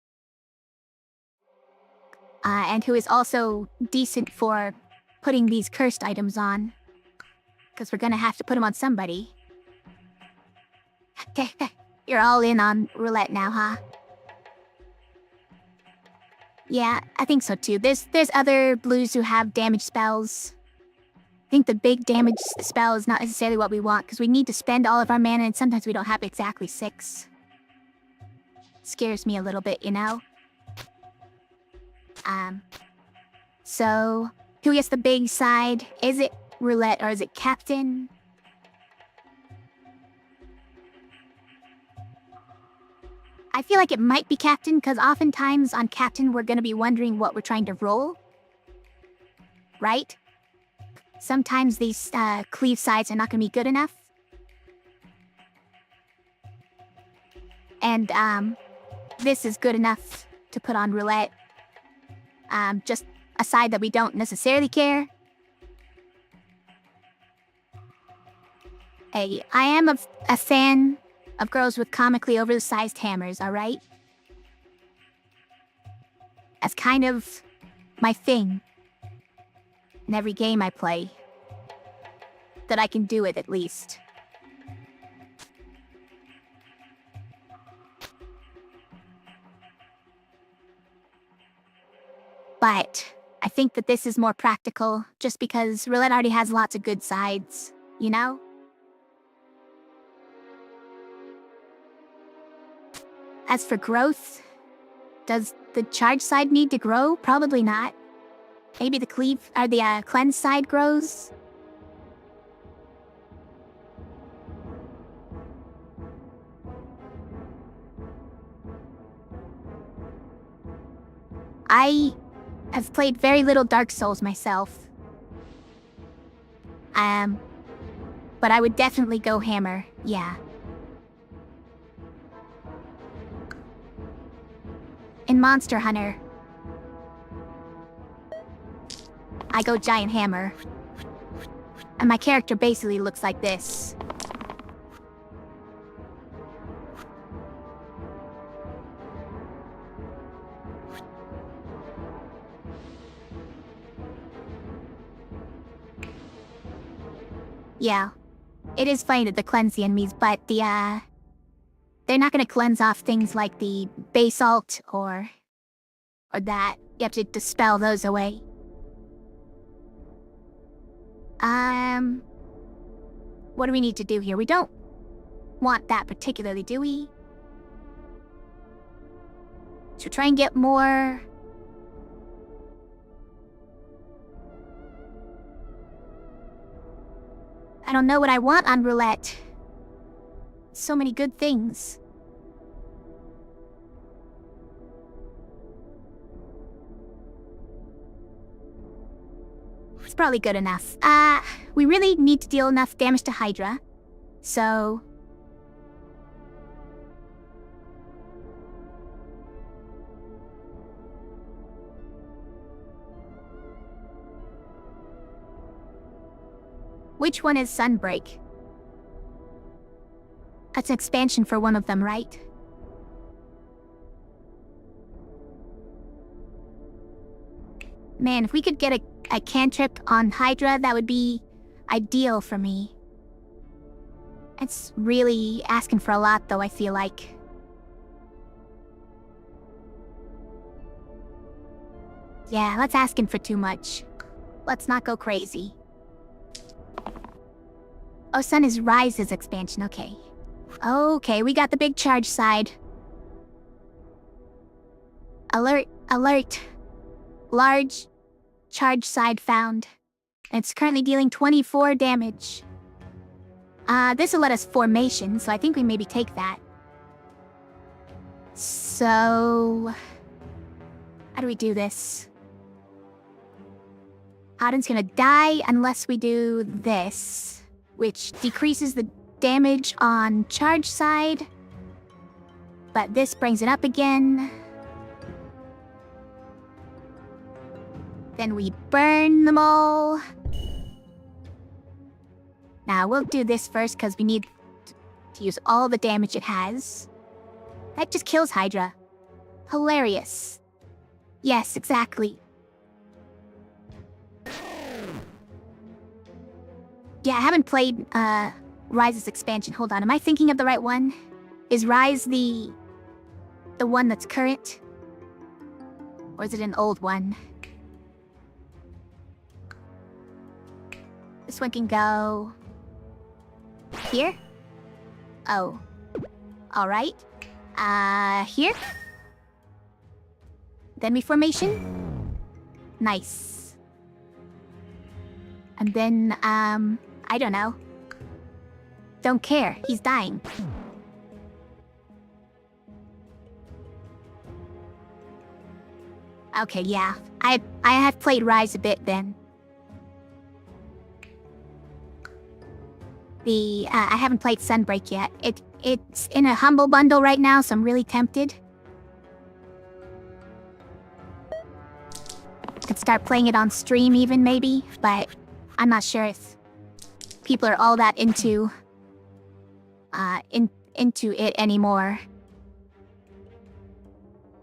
Speaker 1: And who is also decent for putting these cursed items on? Because we're gonna have to put them on somebody. You're all in on roulette now, huh? Yeah, I think so too. There's other blues who have damage spells. I think the big damage spell is not necessarily what we want, because we need to spend all of our mana, and sometimes we don't have exactly 6. Scares me a little bit, you know? So, who gets the big side? Is it roulette or is it captain? I feel like it might be captain, because oftentimes on captain we're gonna be wondering what we're trying to roll. Right? Sometimes these cleave sides are not gonna be good enough. And this is good enough to put on roulette. Just a side that we don't necessarily care. Hey, I am a fan of girls with comically oversized hammers, alright? That's kind of my thing in every game I play. That I can do it, at least. But I think that this is more practical, just because roulette already has lots of good sides, you know? As for growth, does the charge side need to grow? Probably not. Maybe the cleave or the cleanse side grows. I have played very little Dark Souls myself. But I would definitely go hammer, yeah. In Monster Hunter, I go giant hammer. And my character basically looks like this. Yeah, it is funny that the cleanse the enemies, but they're not gonna cleanse off things like the Basalt or that. You have to dispel those away. What do we need to do here? We don't want that particularly, do we? Should we try and get more? I don't know what I want on roulette. So many good things. It's probably good enough. We really need to deal enough damage to Hydra. So... Which one is Sunbreak? That's an expansion for one of them, right? Man, if we could get a cantrip on Hydra, that would be ideal for me. It's really asking for a lot, though, I feel like. Yeah, that's asking for too much. Let's not go crazy. Oh, Sun is Rise's expansion, okay. Okay, we got the big charge side. Alert, alert. Large charge side found. It's currently dealing 24 damage. This will let us formation, so I think we maybe take that. So... how do we do this? Aden's gonna die unless we do this, which decreases the damage on charge side, but this brings it up again. Then we burn them all. Now we'll do this first because we need to use all the damage it has. That just kills Hydra. Hilarious. Yes, exactly. Yeah, I haven't played Rise's expansion. Hold on, am I thinking of the right one? Is Rise the one that's current? Or is it an old one? This one can go... here? Oh. Alright. Here? Then we formation? Nice. And then, I don't know. Don't care, he's dying. Okay, yeah. I have played Rise a bit then. I haven't played Sunbreak yet. It's in a humble bundle right now, so I'm really tempted. Could start playing it on stream even, maybe, but I'm not sure if people are all that into it anymore.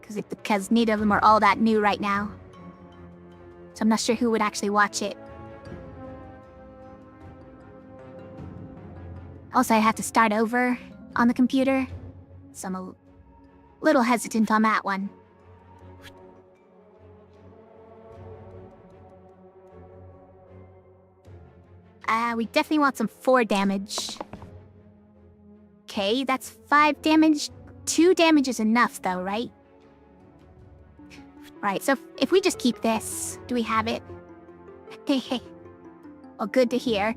Speaker 1: Because neither of them are all that new right now. So I'm not sure who would actually watch it. Also, I have to start over on the computer, so I'm a little hesitant on that one. We definitely want some 4 damage. Okay, that's 5 damage. 2 damage is enough, though, right? Right, so if we just keep this, do we have it? Hey. Well, good to hear.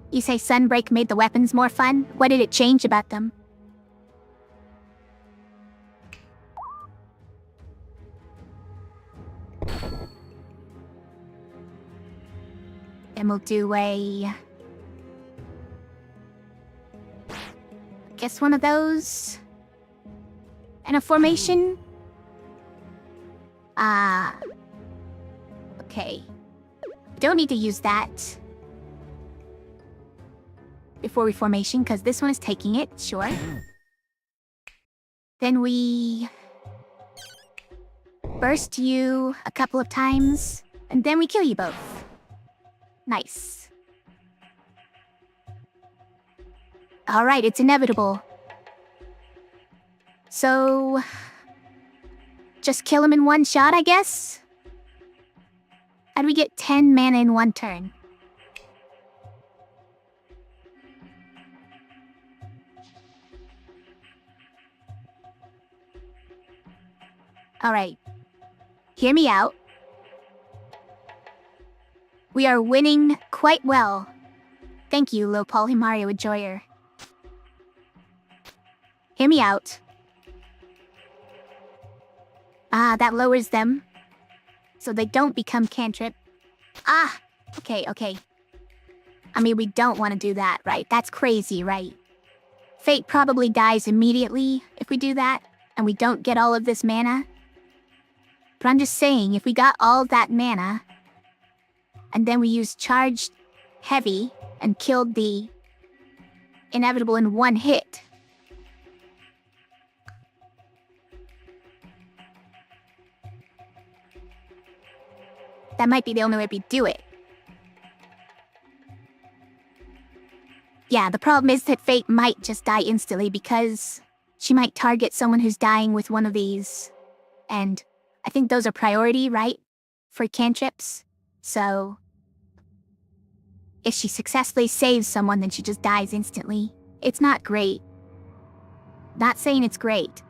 Speaker 1: You say Sunbreak made the weapons more fun? What did it change about them? Then we'll do a... guess one of those... and a formation? Okay. Don't need to use that before we formation, because this one is taking it, sure. Then we... burst you a couple of times, and then we kill you both. Nice. Alright, it's inevitable. So... just kill him in one shot, I guess? How'd we get 10 mana in one turn? Alright. Hear me out. We are winning quite well. Thank you, Low Poly Mario Enjoyer. Hear me out. Ah, that lowers them. So they don't become cantrip. Ah, okay. I mean, we don't want to do that, right? That's crazy, right? Fate probably dies immediately if we do that, and we don't get all of this mana. But I'm just saying, if we got all that mana, and then we used charged heavy and killed the inevitable in one hit. That might be the only way we do it. Yeah, the problem is that Fate might just die instantly because she might target someone who's dying with one of these. And I think those are priority, right? For cantrips. So if she successfully saves someone, then she just dies instantly. It's not great. Not saying it's great.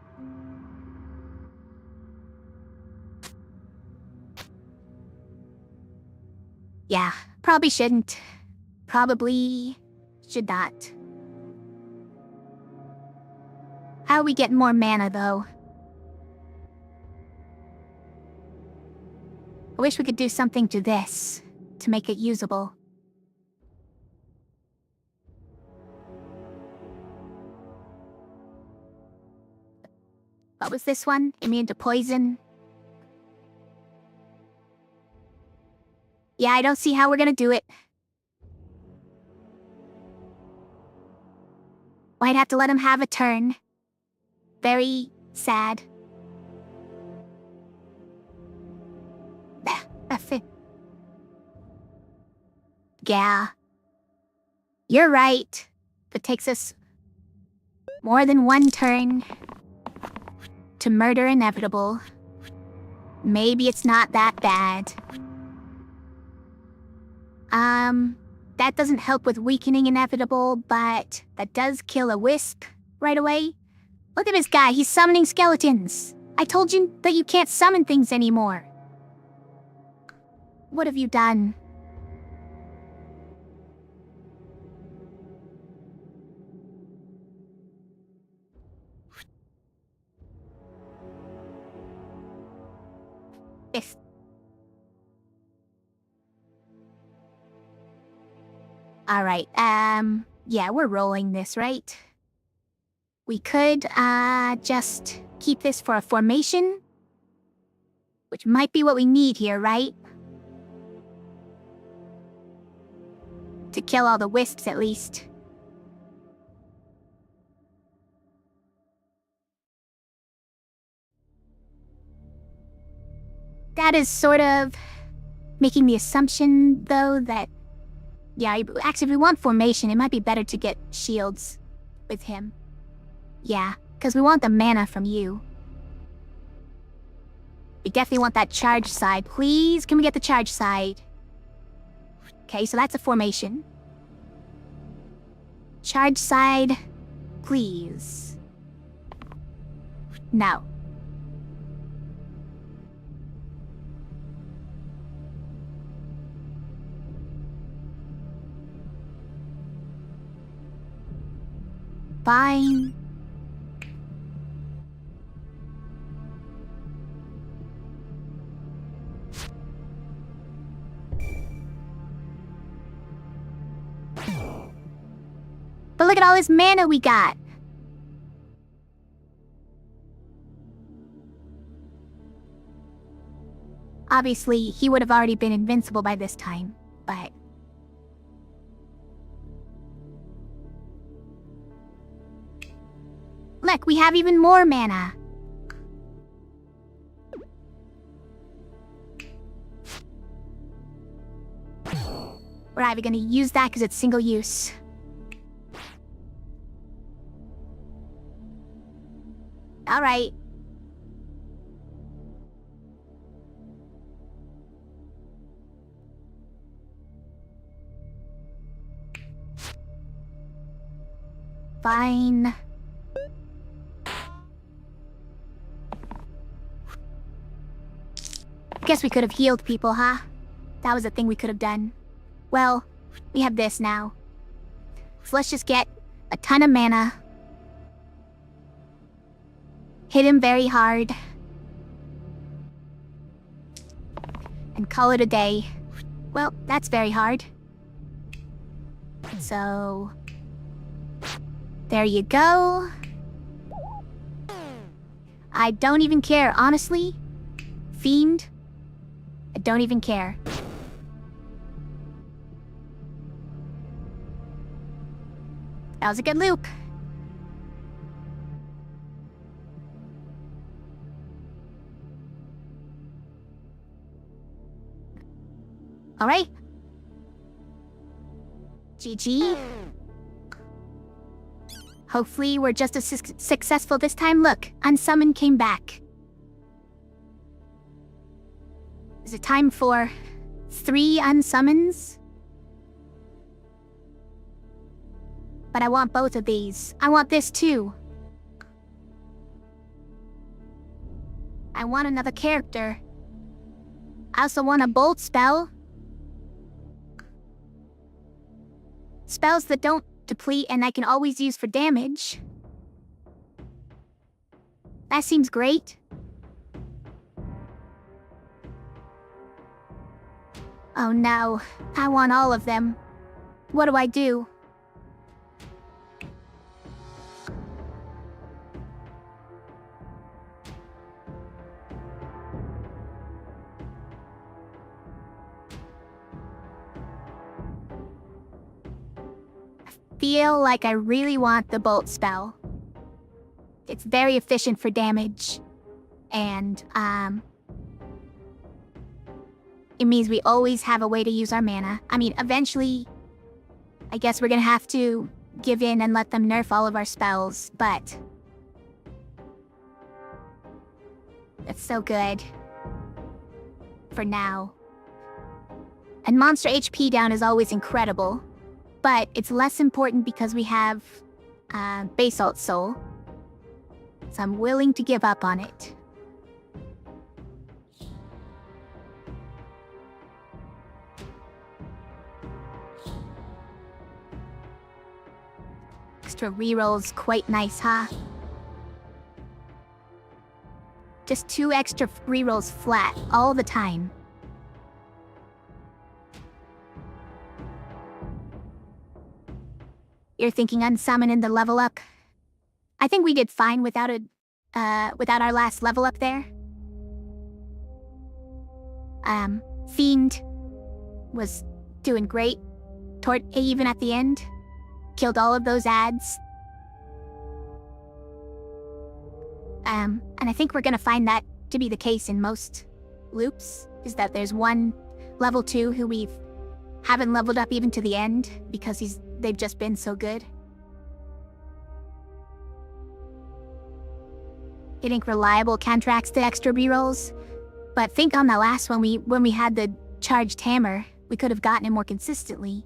Speaker 1: Yeah, probably shouldn't. Probably should not. How are we getting more mana, though? I wish we could do something to this to make it usable. What was this one? Immune to poison? Yeah, I don't see how we're gonna do it. Might have to let him have a turn. Very sad. Yeah. You're right. It takes us more than one turn to murder inevitable. Maybe it's not that bad. That doesn't help with weakening inevitable, but that does kill a wisp right away. Look at this guy, he's summoning skeletons. I told you that you can't summon things anymore. What have you done? This. Alright, yeah, we're rolling this, right? We could, just keep this for a formation, which might be what we need here, right? To kill all the wisps, at least. That is sort of making the assumption, though, that... Yeah, actually, if we want formation, it might be better to get shields with him. Yeah, because we want the mana from you. We definitely want that charge side. Please, can we get the charge side? Okay, so that's a formation. Charge side, please. No. Fine. But look at all this mana we got. Obviously, he would have already been invincible by this time, but... Look, we have even more mana. We're either gonna use that because it's single use. Alright. Fine. Guess we could have healed people, huh? That was a thing we could have done. Well, we have this now. So let's just get a ton of mana. Hit him very hard. and call it a day. Well, that's very hard. So... there you go. I don't even care, honestly. Fiend, I don't even care. That was a good loop. Alright. GG. Hopefully we're just as successful this time. Look, Unsummon came back. Is it time for 3 Unsummons? But I want both of these. I want this too. I want another character. I also want a bolt spell. Spells that don't deplete and I can always use for damage. That seems great. Oh no, I want all of them. What do I do? Feel like I really want the bolt spell. It's very efficient for damage. And, it means we always have a way to use our mana. I mean, eventually, I guess we're gonna have to give in and let them nerf all of our spells, but... it's so good. For now. And monster HP down is always incredible. But it's less important because we have Basalt Soul. So I'm willing to give up on it. Extra rerolls, quite nice, huh? Just 2 extra rerolls flat all the time. You're thinking unsummon in the level up? I think we did fine without our last level up there. Fiend was doing great. Even at the end. Killed all of those ads. And I think we're gonna find that to be the case in most loops, is that there's one level 2 who we haven't leveled up even to the end because they've just been so good. Getting reliable counteracts the extra rerolls, but think on the last one when we had the charged hammer, we could have gotten it more consistently.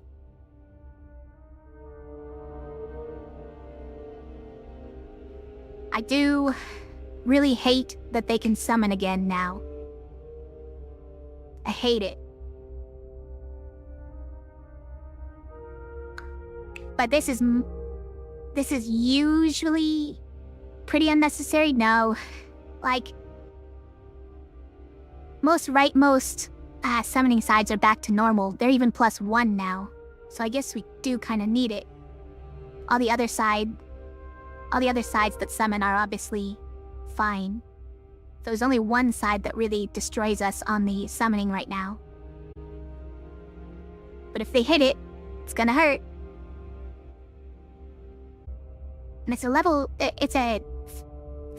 Speaker 1: I do really hate that they can summon again now. I hate it. But this is usually pretty unnecessary. No, like most summoning sides are back to normal. They're even +1 now, so I guess we do kind of need it. All the other sides that summon are obviously fine. There's only one side that really destroys us on the summoning right now. But if they hit it, it's gonna hurt. And it's a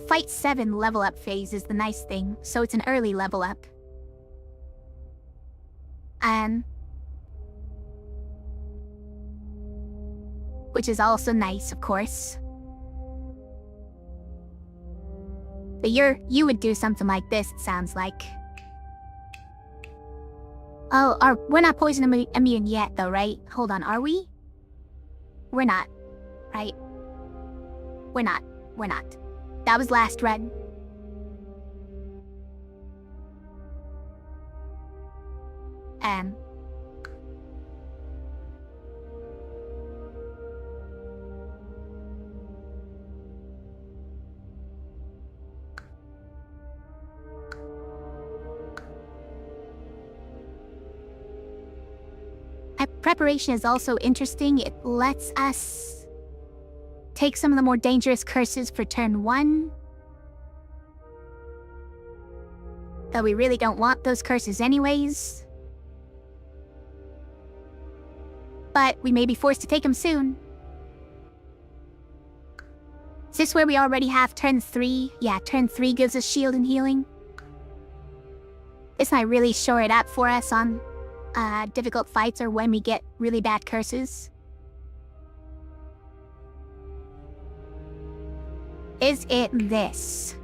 Speaker 1: Fight 7 level up phase is the nice thing, so it's an early level up. Which is also nice, of course. But you would do something like this, it sounds like. Oh, we're not poison immune yet, though, right? Hold on, are we? We're not, right? We're not. That was last run. Preparation is also interesting. It lets us take some of the more dangerous curses for turn 1. Though we really don't want those curses anyways. But we may be forced to take them soon. Is this where we already have turn 3? Yeah, turn 3 gives us shield and healing. This might really shore it up for us on difficult fights or when we get really bad curses. Is it this?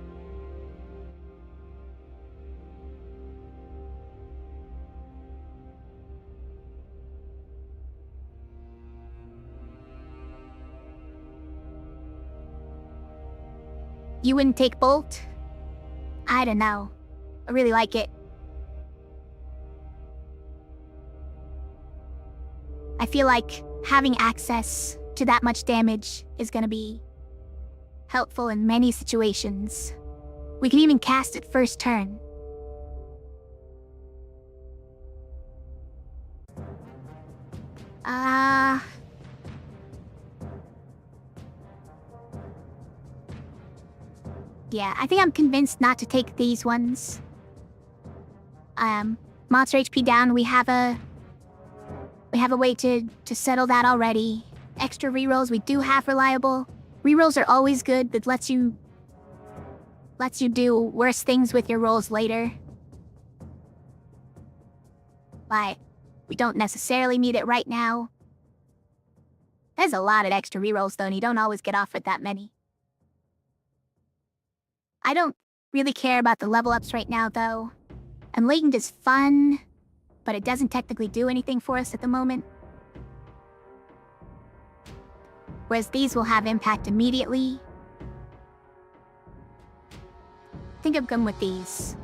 Speaker 1: You wouldn't take Bolt? I don't know. I really like it. I feel like having access to that much damage is gonna be helpful in many situations. We can even cast it first turn. Yeah, I think I'm convinced not to take these ones. Monster HP down, we have a way to settle that already. Extra rerolls, we do have reliable. Rerolls are always good, that lets you do worse things with your rolls later. But we don't necessarily need it right now. There's a lot of extra rerolls though, and you don't always get offered that many. I don't really care about the level ups right now though. And Latent is fun, but it doesn't technically do anything for us at the moment. Whereas these will have impact immediately. I think I'm good with these.